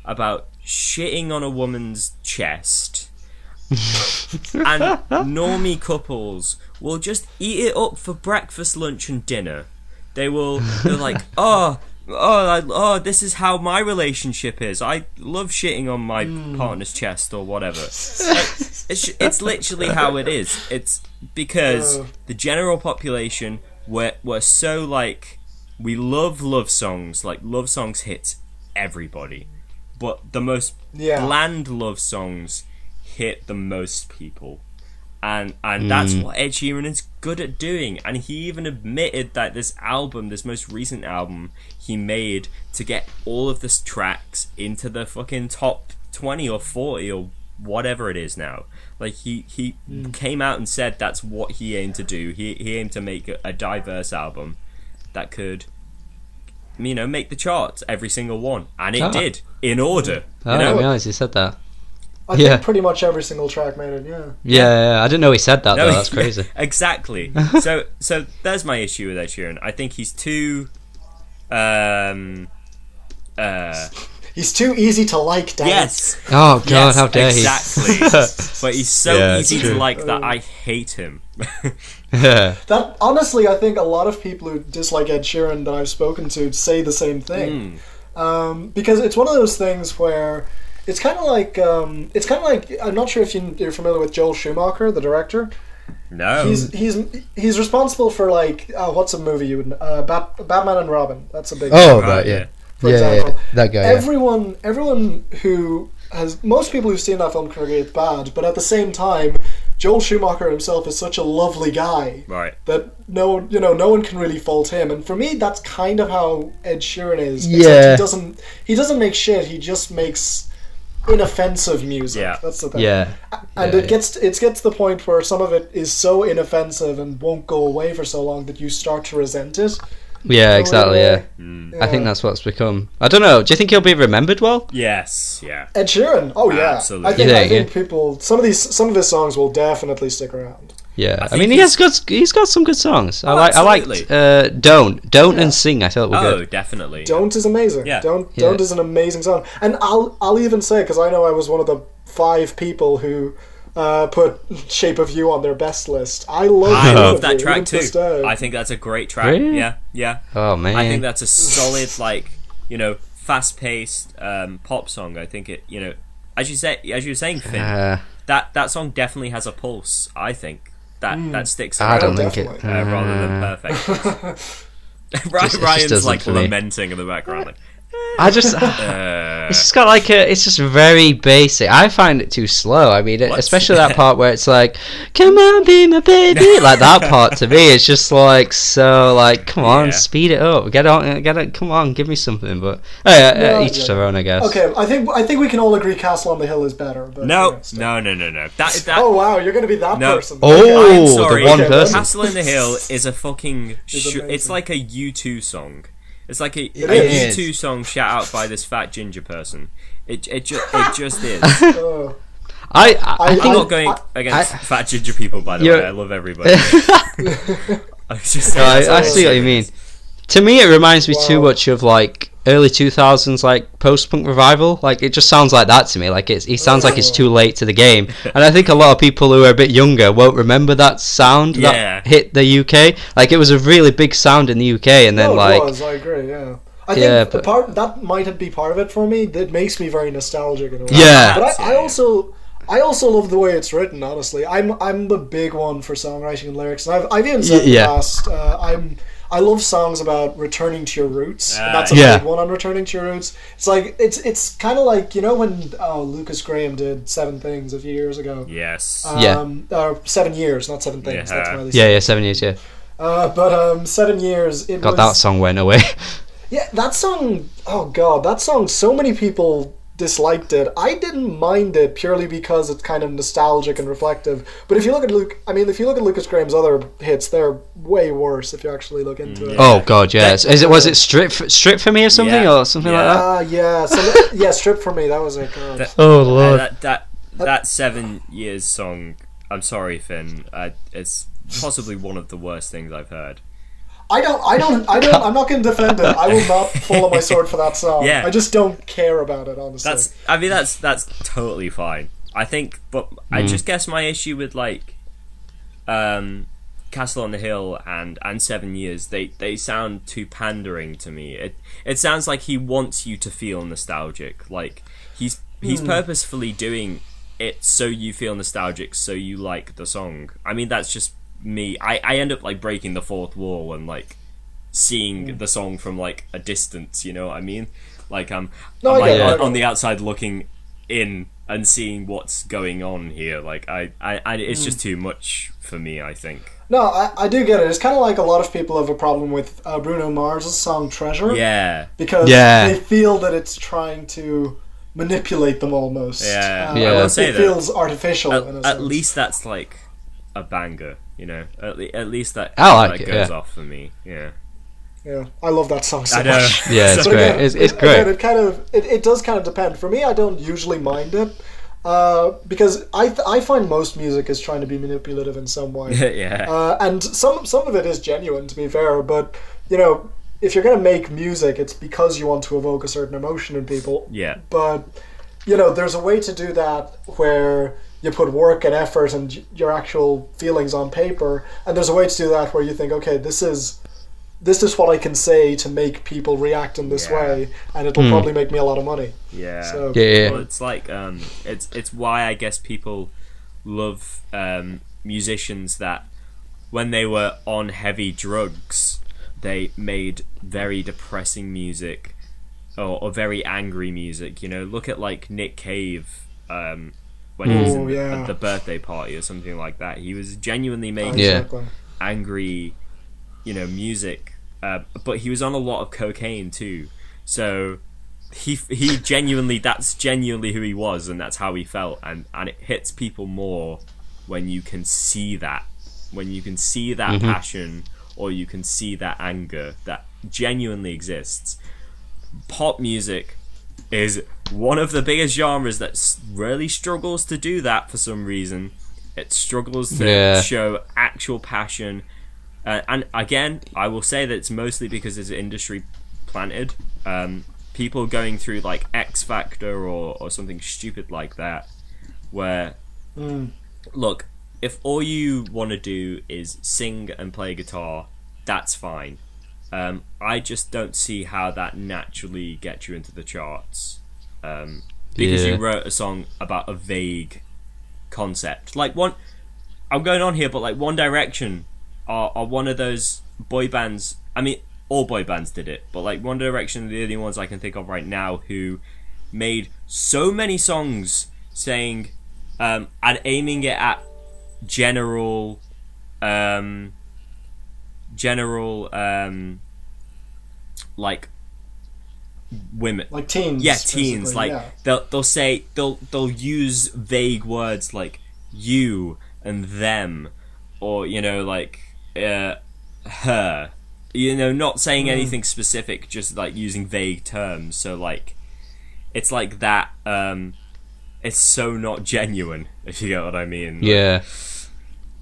about shitting on a woman's chest. And normie couples will just eat it up for breakfast, lunch, and dinner. They're like, this is how my relationship is. I love shitting on my partner's chest or whatever. It's literally how it is. It's because the general population, we're so we love songs. Like, love songs hit everybody, but the most bland love songs hit the most people, and that's what Ed Sheeran is good at doing. And he even admitted that this most recent album he made to get all of the tracks into the fucking top 20 or 40 or whatever it is now. Like he came out and said that's what he aimed to do. He aimed to make a diverse album that could, make the charts, every single one, and it did in order. Oh, I didn't realise he said that. I think pretty much every single track made it. Yeah. I didn't know he said that though. That's crazy. Exactly. So there's my issue with Ed Sheeran. I think he's too. He's too easy to like, Dan. Yes. Oh God, how dare he? Exactly. But he's so easy to like that I hate him. That honestly, I think a lot of people who dislike Ed Sheeran that I've spoken to say the same thing. Because it's one of those things where it's kind of like I'm not sure if you're familiar with Joel Schumacher, the director. No. He's responsible for what's a movie you would Batman and Robin. That's a big right, yeah. For example, that guy. Everyone who has, most people who've seen that film can agree it's bad, but at the same time, Joel Schumacher himself is such a lovely guy, right? That no one can really fault him. And for me, that's kind of how Ed Sheeran is. Yeah. Except he doesn't make shit. He just makes inoffensive music. Yeah. That's the thing. Yeah. And it gets to the point where some of it is so inoffensive and won't go away for so long that you start to resent it. Yeah, exactly. Yeah. Yeah. I think that's what's become. I don't know. Do you think he'll be remembered well? Yes. Yeah. Ed Sheeran. Oh yeah. Absolutely. I think people. Some of his songs will definitely stick around. Yeah. I mean, he's got some good songs. I liked Don't and Sing. I thought were good. Oh, definitely. Don't is amazing. Yeah. Don't is an amazing song. And I'll even say, because I know I was one of the 5 people who put Shape of You on their best list. I love that track too. I think that's a great track. Really? Yeah. Oh man. I think that's a solid, fast-paced pop song. I think it, as you were saying, Finn, that song definitely has a pulse. I think that sticks around. I don't think it rather than perfect. Just Ryan's doesn't lamenting in the background. Like, I just it's just got it's just very basic. I find it too slow. I mean, especially that part where it's like, come on be my baby, like that part to me it's just come on, speed it up, get it, come on, give me something. But each their own, I guess. Okay, I think we can all agree Castle on the Hill is better, but no. That oh wow, you're gonna be that person. I'm sorry. The one person. Castle in the Hill is a fucking it's like a U2 song. It's like a U2 song shout out by this fat ginger person. It just is. I'm not going against fat ginger people, by the way. I love everybody. I see what you mean. To me, it reminds me too much of early 2000s post-punk revival. It just sounds like that to me. He sounds like it's too late to the game. And I think a lot of people who are a bit younger won't remember that sound that hit the UK. It was a really big sound in the UK, and then it was. I agree. Yeah. I think that might be part of it for me. That makes me very nostalgic in a way. Yeah. But I also love the way it's written. Honestly, I'm the big one for songwriting and lyrics. And I've even said in the past, I love songs about returning to your roots. And that's a big one on returning to your roots. It's it's kind of like, when Lucas Graham did 7 Things a few years ago. Yes. 7 years, not 7 Things. Yeah. That's why they 7 years. Yeah. But 7 years. That song went away. Yeah, that song. Oh god, that song. So many people disliked it. I didn't mind it purely because it's kind of nostalgic and reflective. But if you look at Lucas Graham's other hits, they're way worse if you actually look into it. Oh god, yes. Was it Strip for Me or something or something like that? Yeah, Strip for Me. That was it. Oh lord. That 7 Years song. I'm sorry, Finn. It's possibly one of the worst things I've heard. I'm not going to defend it. I will not fall on my sword for that song. Yeah. I just don't care about it, honestly. That's totally fine. I think, but I just guess my issue with Castle on the Hill and 7 Years, they sound too pandering to me. It sounds like he wants you to feel nostalgic. He's purposefully doing it so you feel nostalgic, so you like the song. I mean, that's just me. I end up breaking the fourth wall and seeing the song from a distance, you know what I mean? I'm on the outside looking in and seeing what's going on here. It's just too much for me, I think. No, I do get it. It's kind of like a lot of people have a problem with Bruno Mars' song Treasure. Yeah. Because they feel that it's trying to manipulate them almost. Yeah, Yeah. I will say it that feels artificial. in a at sense. least that's like a banger, you know. At least that I like that it, goes yeah. off for me. Yeah, Yeah, I love that song so I know. much. Yeah, it's But great. again, It's great. Again, it does kind of depend. For me, I don't usually mind it because I find most music is trying to be manipulative in some way. Yeah. And some of it is genuine, to be fair. But you know, if you're gonna make music, it's because you want to evoke a certain emotion in people. Yeah. But you know, there's a way to do that where you put work and effort and your actual feelings on paper, and there's a way to do that where you think, okay, this is what I can say to make people react in this way, and it'll probably make me a lot of money. Yeah. So, Yeah. Well, it's like it's why I guess people love musicians that when they were on heavy drugs, they made very depressing music or very angry music. You know, look at like Nick Cave when he was at the birthday party or something like that. He was genuinely making exactly. angry, you know, music, but he was on a lot of cocaine too. So he genuinely, that's genuinely who he was, and that's how he felt, and it hits people more when you can see that, passion, or you can see that anger that genuinely exists. Pop music is one of the biggest genres that really struggles to do that for some reason. It struggles to show actual passion, and again, I will say that it's mostly because it's industry planted. People going through like X Factor or something stupid like that, where look, if all you want to do is sing and play guitar, that's fine. I just don't see how that naturally gets you into the charts, because you wrote a song about a vague concept. Like I'm going on here, but like One Direction are one of those boy bands. I mean, all boy bands did it, but like One Direction are the only ones I can think of right now who made so many songs saying and aiming it at general like women, like teens. Yeah, teens. Like they'll say they'll use vague words like you and them, or you know, like her. You know, not saying anything specific, just like using vague terms. So like, it's like that. It's so not genuine, if you get what I mean. Yeah.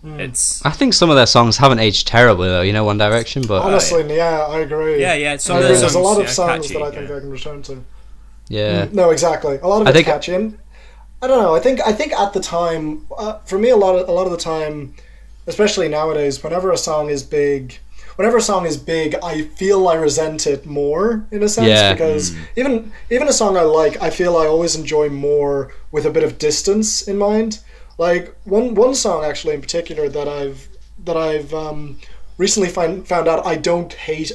It's. I think some of their songs haven't aged terribly though. You know, One Direction, but honestly, yeah, I agree. Yeah. Some there's songs, a lot of songs catchy, that I think I can return to. Yeah. No, exactly. A lot of it's catchy. And I don't know. I think at the time, for me, a lot of the time, especially nowadays, whenever a song is big, I feel I resent it more in a sense, because even a song I like, I feel I always enjoy more with a bit of distance in mind. Like one song actually in particular that I've recently found out I don't hate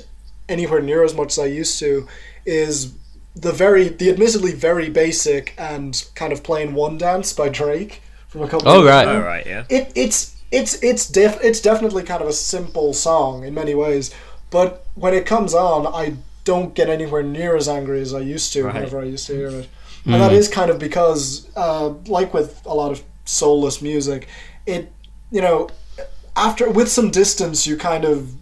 anywhere near as much as I used to is the admittedly very basic and kind of plain One Dance by Drake from a couple of years ago. Oh right, yeah. It's definitely kind of a simple song in many ways, but when it comes on, I don't get anywhere near as angry as I used to whenever I used to hear it. And that is kind of because, like with a lot of soulless music, it, you know, with some distance, you kind of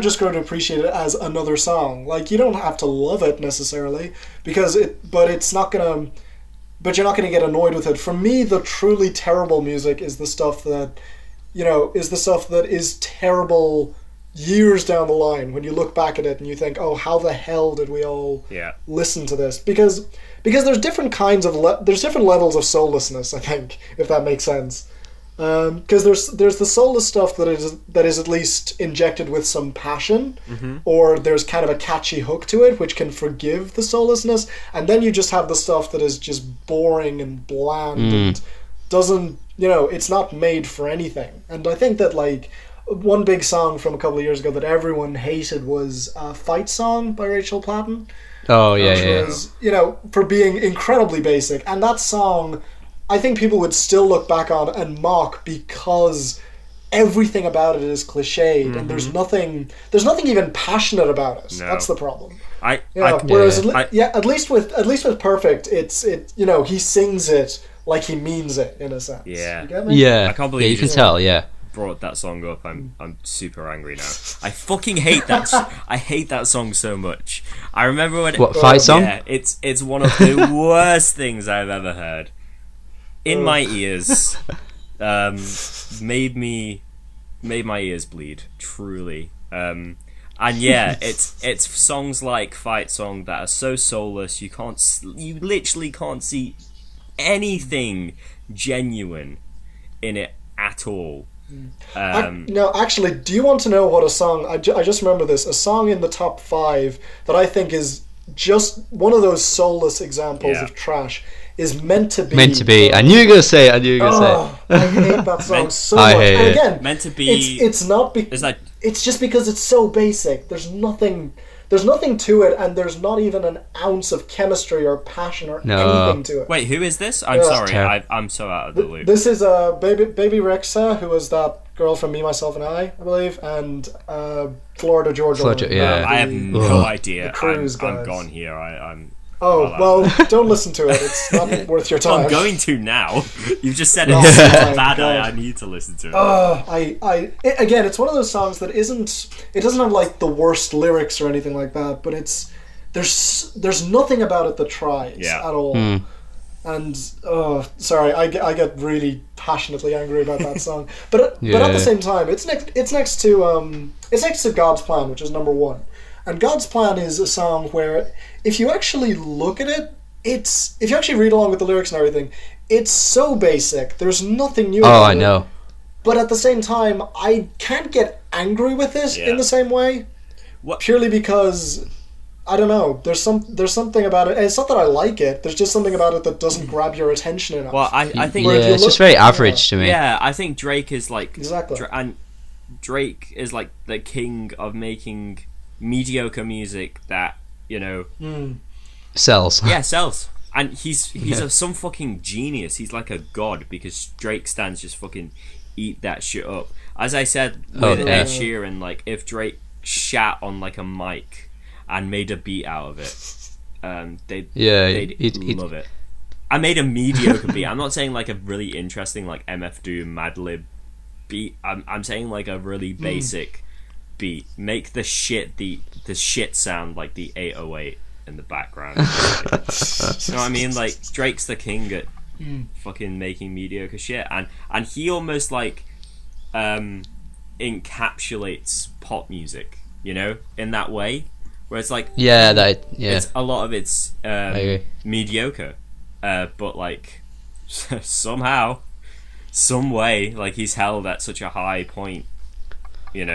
just grow to appreciate it as another song. Like, you don't have to love it necessarily, but you're not going to get annoyed with it. For me, the truly terrible music is the stuff that, you know, is terrible years down the line when you look back at it and you think, oh, how the hell did we all listen to this? Because there's different kinds of there's different levels of soullessness, I think, if that makes sense. Because there's the soulless stuff that is at least injected with some passion, or there's kind of a catchy hook to it which can forgive the soullessness, and then you just have the stuff that is just boring and bland and doesn't, you know, it's not made for anything. And I think that like one big song from a couple of years ago that everyone hated was Fight Song by Rachel Platten. Oh yeah, which was, you know, for being incredibly basic. And that song, I think people would still look back on and mock because everything about it is cliched, and there's nothing even passionate about it. No. That's the problem. Whereas at least with Perfect, he sings it like he means it in a sense. Yeah. You get me? Yeah. I can't believe you can tell. Yeah. Brought that song up. I'm super angry now. I fucking hate that. I hate that song so much. I remember when fight song? Yeah, it's one of the worst things I've ever heard. In my ears, made my ears bleed. Truly. And yeah, it's songs like Fight Song that are so soulless. You literally can't see anything genuine in it at all. No, actually, do you want to know what a song... I just remember this. A song in the top 5 that I think is just one of those soulless examples of trash is Meant to Be. Meant to Be. I knew you were going to say it. I hate that song so much. And again, Meant to Be... It's not... It's just because it's so basic. There's nothing to it, and there's not even an ounce of chemistry or passion or anything to it. Wait, who is this? I'm sorry, I'm so out of the loop. This is Baby Rexha, who was that girl from Me, Myself and I believe, and Florida Georgia. I have no idea. The Cruise I'm guys. gone here. I'm. Well, don't listen to it. It's not worth your time. I'm going to now. You've just said it's so bad. I need to listen to it. Again, it's one of those songs that isn't. It doesn't have like the worst lyrics or anything like that, but there's nothing about it that tries at all. And sorry, I get really passionately angry about that song. But at the same time, it's next to God's Plan, which is number 1. And God's Plan is a song where, if you actually look at it, if you actually read along with the lyrics and everything, it's so basic. There's nothing new about it. I know. But at the same time, I can't get angry with it in the same way. Purely because, I don't know, there's something about it. And it's not that I like it, there's just something about it that doesn't grab your attention enough. Well, I think... it's just very average to me. Yeah, I think Drake is like... Exactly. And Drake is like the king of making mediocre music that, sells. Yeah, sells. And he's some fucking genius. He's like a god, because Drake stands just fucking eat that shit up. As I said with Ed Sheeran, like, if Drake shat on like a mic and made a beat out of it, they'd love it. I made a mediocre beat. I'm not saying like a really interesting like MF Doom Madlib beat. I'm saying like a really basic beat. Make the shit sound like the 808 in the background. You know what I mean? Like, Drake's the king at fucking making mediocre shit, and he almost like encapsulates pop music, in that way, where it's like it's a lot of it's mediocre, but like somehow, some way, like, he's held at such a high point. He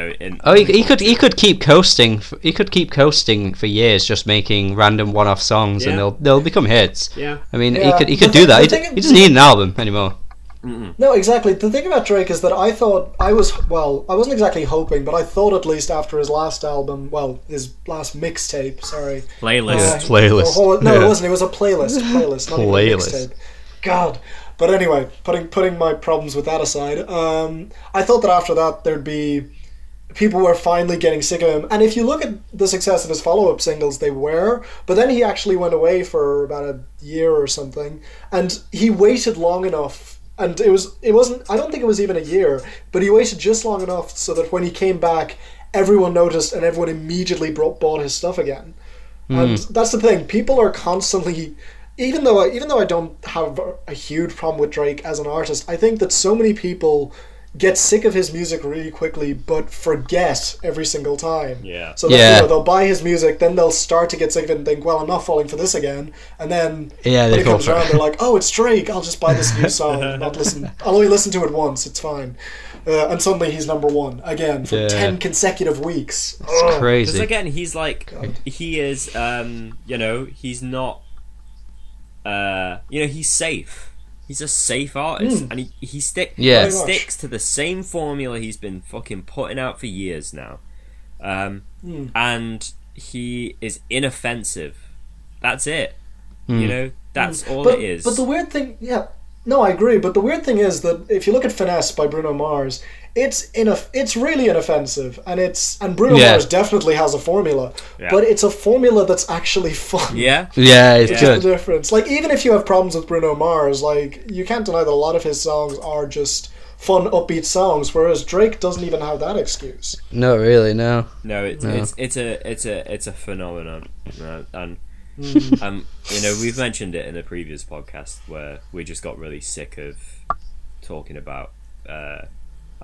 could keep coasting. He could keep coasting for years, just making random one-off songs, and they'll become hits. Yeah, I mean, he could do that. He doesn't need an album anymore. No, exactly. The thing about Drake is that I wasn't exactly hoping, but I thought at least after his last album, his last mixtape, playlist. It wasn't. It was a playlist, not even a mixtape. God. But anyway, putting my problems with that aside, I thought that after that there'd be... people were finally getting sick of him. And if you look at the success of his follow-up singles, they were. But then he actually went away for about a year or something. And he waited long enough. And it wasn't... I don't think it was even a year. But he waited just long enough so that when he came back, everyone noticed and everyone immediately bought his stuff again. And that's the thing. People are constantly... Even though I don't have a huge problem with Drake as an artist, I think that so many people get sick of his music really quickly, but forget every single time. Yeah. So that, they'll buy his music, then they'll start to get sick of it and think, well, I'm not falling for this again. And then when it comes around, they're like, oh, it's Drake, I'll just buy this new song. I'll only listen to it once, it's fine. And suddenly he's number 1 again for 10 consecutive weeks. It's crazy. Because again, he's like, he is, he's not, he's safe. He's a safe artist, and he sticks to the same formula he's been fucking putting out for years now, and he is inoffensive. That's it. That's all it is. But the weird thing, No, I agree, but the weird thing is that if you look at Finesse by Bruno Mars, it's really inoffensive, and Bruno Mars definitely has a formula, but it's a formula that's actually fun. Yeah, it's Which good. is the difference. Like, even if you have problems with Bruno Mars, like, you can't deny that a lot of his songs are just fun, upbeat songs, whereas Drake doesn't even have that excuse. Not really, no. No, it's a phenomenon, and you know, we've mentioned it in a previous podcast where we just got really sick of talking about. I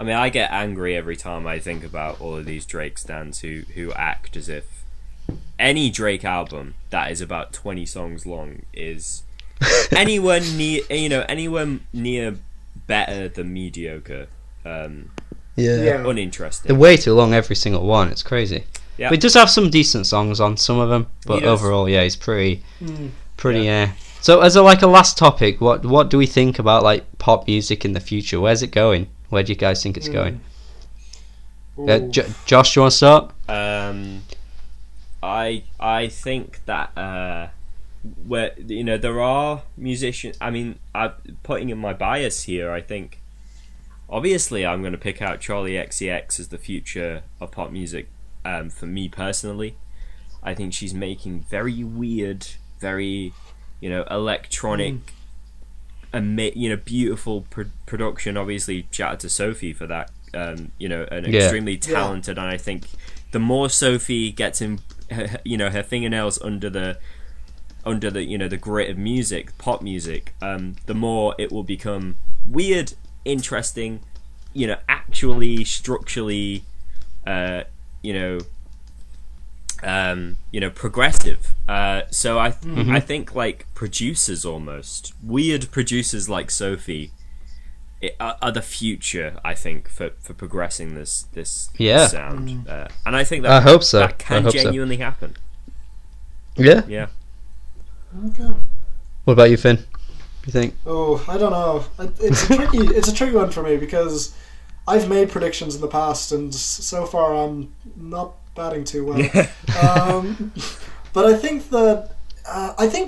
mean, I get angry every time I think about all of these Drake stans who act as if any Drake album that is about 20 songs long is anywhere near better than mediocre. Uninteresting. They're way too long, every single one. It's crazy. Yeah. But he does have some decent songs on some of them, but overall, he's pretty. So, as a last topic, what do we think about like pop music in the future? Where's it going? Where do you guys think it's going? Josh, do you want to start? I think that where there are musicians. I mean, I'm putting in my bias here. I think obviously I'm going to pick out Charlie XCX as the future of pop music. For me personally, I think she's making very weird, very electronic, beautiful production. Obviously, shout out to Sophie for that. Extremely talented, and I think the more Sophie gets in, her fingernails under the the grit of music, pop music, the more it will become weird, interesting, actually structurally, progressive. So I think like producers, almost weird producers like Sophie, are the future. I think for progressing this sound, and I think that I hope so. That can genuinely happen. Yeah. Yeah. Okay. What about you, Finn? What do you think? Oh, I don't know. It's a tricky one for me because I've made predictions in the past, and so far I'm not batting too well. But I think that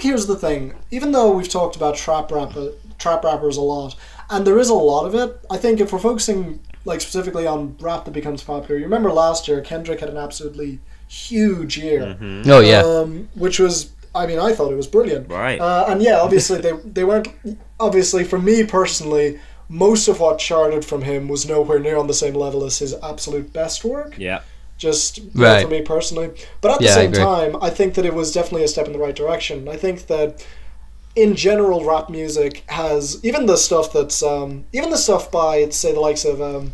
here's the thing. Even though we've talked about trap rappers a lot, and there is a lot of it, I think if we're focusing like specifically on rap that becomes popular, you remember last year Kendrick had an absolutely huge year. Mm-hmm. Oh yeah. Which was, I mean, I thought it was brilliant. Right. And yeah, obviously they weren't. Obviously, for me personally, most of what charted from him was nowhere near on the same level as his absolute best work. Yeah. Just right. For me personally. But at the same time, I think that it was definitely a step in the right direction. I think that in general, rap music has, even the stuff that's even the stuff by, say, the likes of oh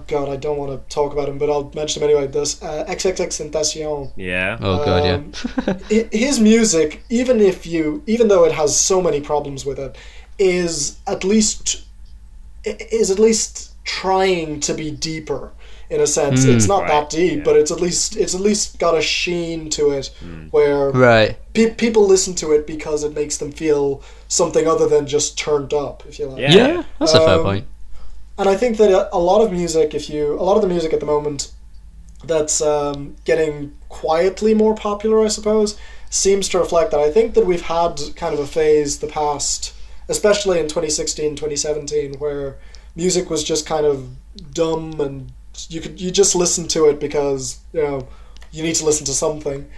god, I don't want to talk about him, but I'll mention him anyway. This XXXTentacion. Yeah. Oh god, yeah. His music, even though it has so many problems with it, is at least trying to be deeper. In a sense, it's not that deep, but it's at least got a sheen to it, where people listen to it because it makes them feel something other than just turned up, if you like. Yeah, that's a fair point. And I think that a lot of music, a lot of the music at the moment that's getting quietly more popular, I suppose, seems to reflect that. I think that we've had kind of a phase the past, especially in 2016, 2017, where music was just kind of dumb and you just listen to it because you need to listen to something.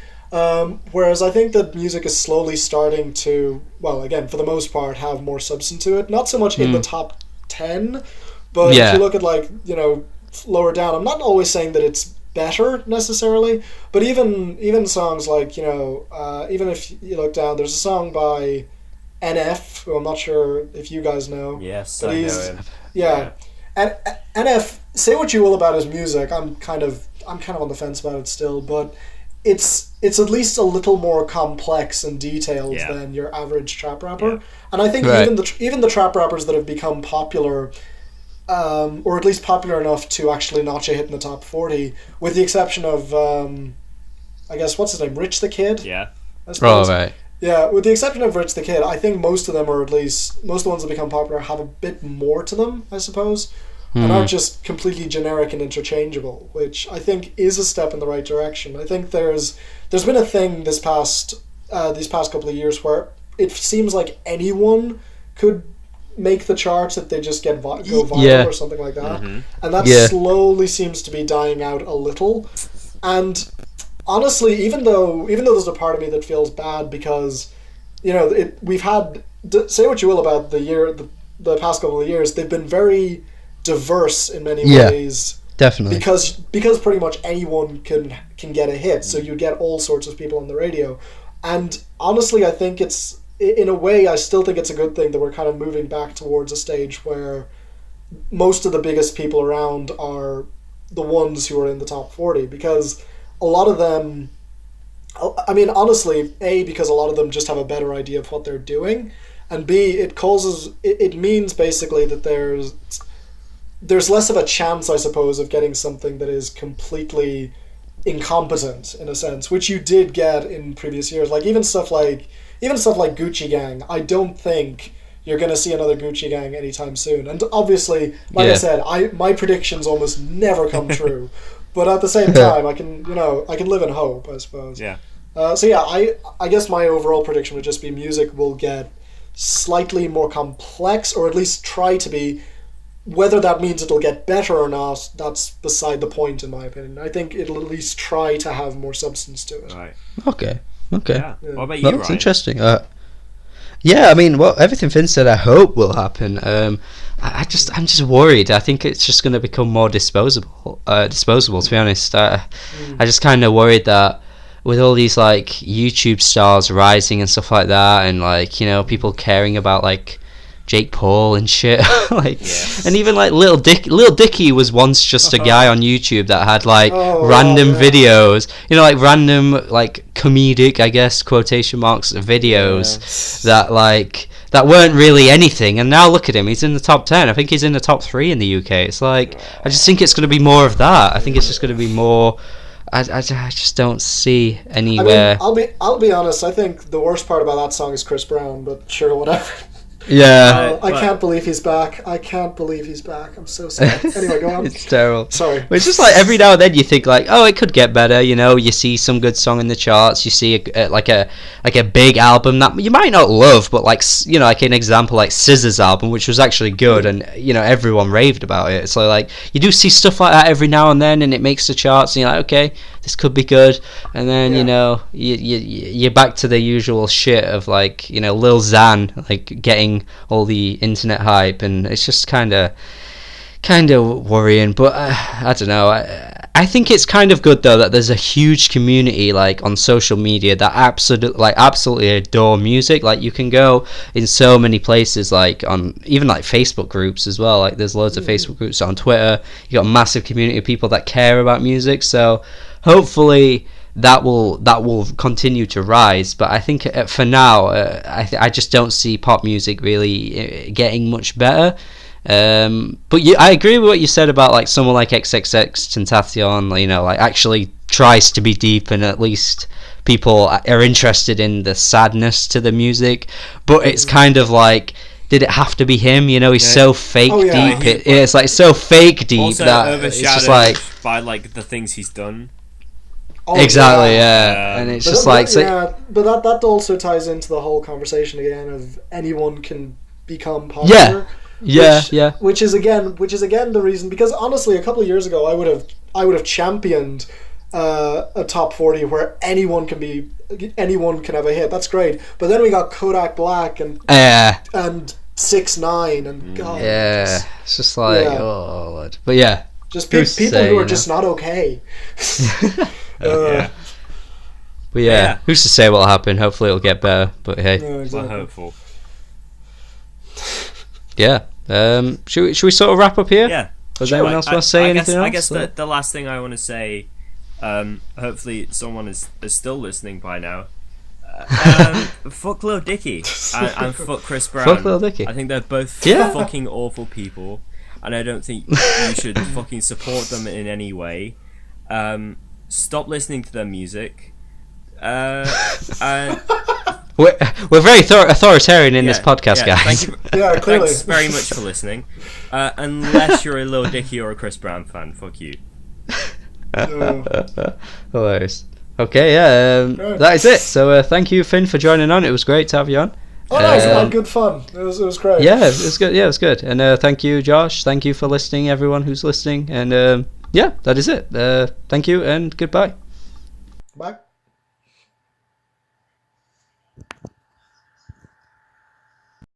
Whereas I think that music is slowly starting to, well, again, for the most part, have more substance to it. Not so much in the top 10, but if you look at lower down, I'm not always saying that it's better necessarily, but even songs like even if you look down, there's a song by NF, who I'm not sure if you guys know. Yes, I know him. Yeah. And NF, say what you will about his music, I'm kind of on the fence about it still, but it's at least a little more complex and detailed than your average trap rapper. Yeah. And I think even the trap rappers that have become popular, or at least popular enough to actually notch a hit in the top 40, with the exception of I guess what's his name, Rich the Kid. Yeah. Oh right. Yeah, with the exception of Rich the Kid, I think most of them, or at least most of the ones that become popular, have a bit more to them, I suppose, and aren't just completely generic and interchangeable, which I think is a step in the right direction. I think there's been a thing these past couple of years where it seems like anyone could make the charts if they just go viral Yeah. or something like that. Mhm. And that Yeah. slowly seems to be dying out a little. And honestly, even though there's a part of me that feels bad because, we've had, say what you will about the past couple of years, they've been very diverse in many ways. Definitely. Because pretty much anyone can get a hit, so you get all sorts of people on the radio. And honestly, I think it's, in a way, I still think it's a good thing that we're kind of moving back towards a stage where most of the biggest people around are the ones who are in the top 40, because a lot of them, I mean, honestly, A, because a lot of them just have a better idea of what they're doing, and B, it means basically that there's less of a chance, I suppose, of getting something that is completely incompetent, in a sense, which you did get in previous years. Like even stuff like Gucci Gang, I don't think you're going to see another Gucci Gang anytime soon. And obviously, like I said, my predictions almost never come true. But at the same time, I can live in hope, I suppose. Yeah. I guess my overall prediction would just be music will get slightly more complex, or at least try to be. Whether that means it'll get better or not, that's beside the point, in my opinion. I think it'll at least try to have more substance to it. Right. Okay. Yeah. What about you, That's Ryan? interesting. Yeah, I mean, everything Finn said, I hope will happen. I'm just worried. I think it's just going to become more disposable. To be honest, I just kind of worried that with all these like YouTube stars rising and stuff like that, and like people caring about like Jake Paul and shit, like, and even like Lil Dicky was once just a guy on YouTube that had like random videos, like random like comedic, I guess, quotation marks, videos that weren't really anything, and now look at him, he's in the top 10. I think he's in the top 3 in the UK. It's like, I just think it's going to be more of that. I think it's just going to be more. I just don't see anywhere. I mean, I'll be honest. I think the worst part about that song is Chris Brown, but sure, whatever. Yeah. I can't believe he's back. I'm so sad. Anyway, go on. It's terrible. Sorry. But it's just like every now and then you think like, oh, it could get better. You see some good song in the charts. You see a big album that you might not love, but like like an example like SZA's album, which was actually good, and everyone raved about it. So like you do see stuff like that every now and then, and it makes the charts, and you're like, okay, this could be good. And then you're back to the usual shit of like Lil Xan like getting all the internet hype, and it's just kind of worrying. But I don't know. I think it's kind of good though that there's a huge community like on social media that absolutely adore music. Like you can go in so many places, like on even like Facebook groups as well. Like there's loads of Facebook groups on Twitter. You got a massive community of people that care about music. So hopefully that will continue to rise. But I think for now, I just don't see pop music really getting much better. But I agree with what you said about like someone like XXXTentacion, like actually tries to be deep, and at least people are interested in the sadness to the music. But it's kind of like, did it have to be him? He's so fake deep. It's like so fake deep also that it's just overshadowed like by like the things he's done. Exactly, yeah. And it's just like... but that also ties into the whole conversation again of anyone can become popular. Yeah. Which is again the reason, because honestly, a couple of years ago, I would have championed a top 40 where anyone can have a hit. That's great. But then we got Kodak Black and 6ix9ine and God. Yeah, it's just like, oh Lord. But yeah. Just people who are just not okay. But yeah, who's to say what'll happen? Hopefully it'll get better. But hey, We're hopeful. Yeah. Should we sort of wrap up here? Yeah. Does anyone else want to say anything else? I guess the last thing I want to say, hopefully someone is still listening by now. Fuck Lil Dicky and fuck Chris Brown. Fuck Lil Dicky. I think they're both fucking awful people, and I don't think you should fucking support them in any way. Stop listening to their music. And we're very authoritarian in this podcast, guys. Thank you, clearly. Thanks very much for listening. Unless you're a Lil Dicky or a Chris Brown fan, fuck you. Hilarious. Okay, that is it. So thank you, Finn, for joining on. It was great to have you on. Oh, nice! I had good fun. It was great. Yeah, it was good. Yeah, it was good. And thank you, Josh. Thank you for listening, everyone who's listening. And yeah, that is it. Thank you and goodbye. Bye.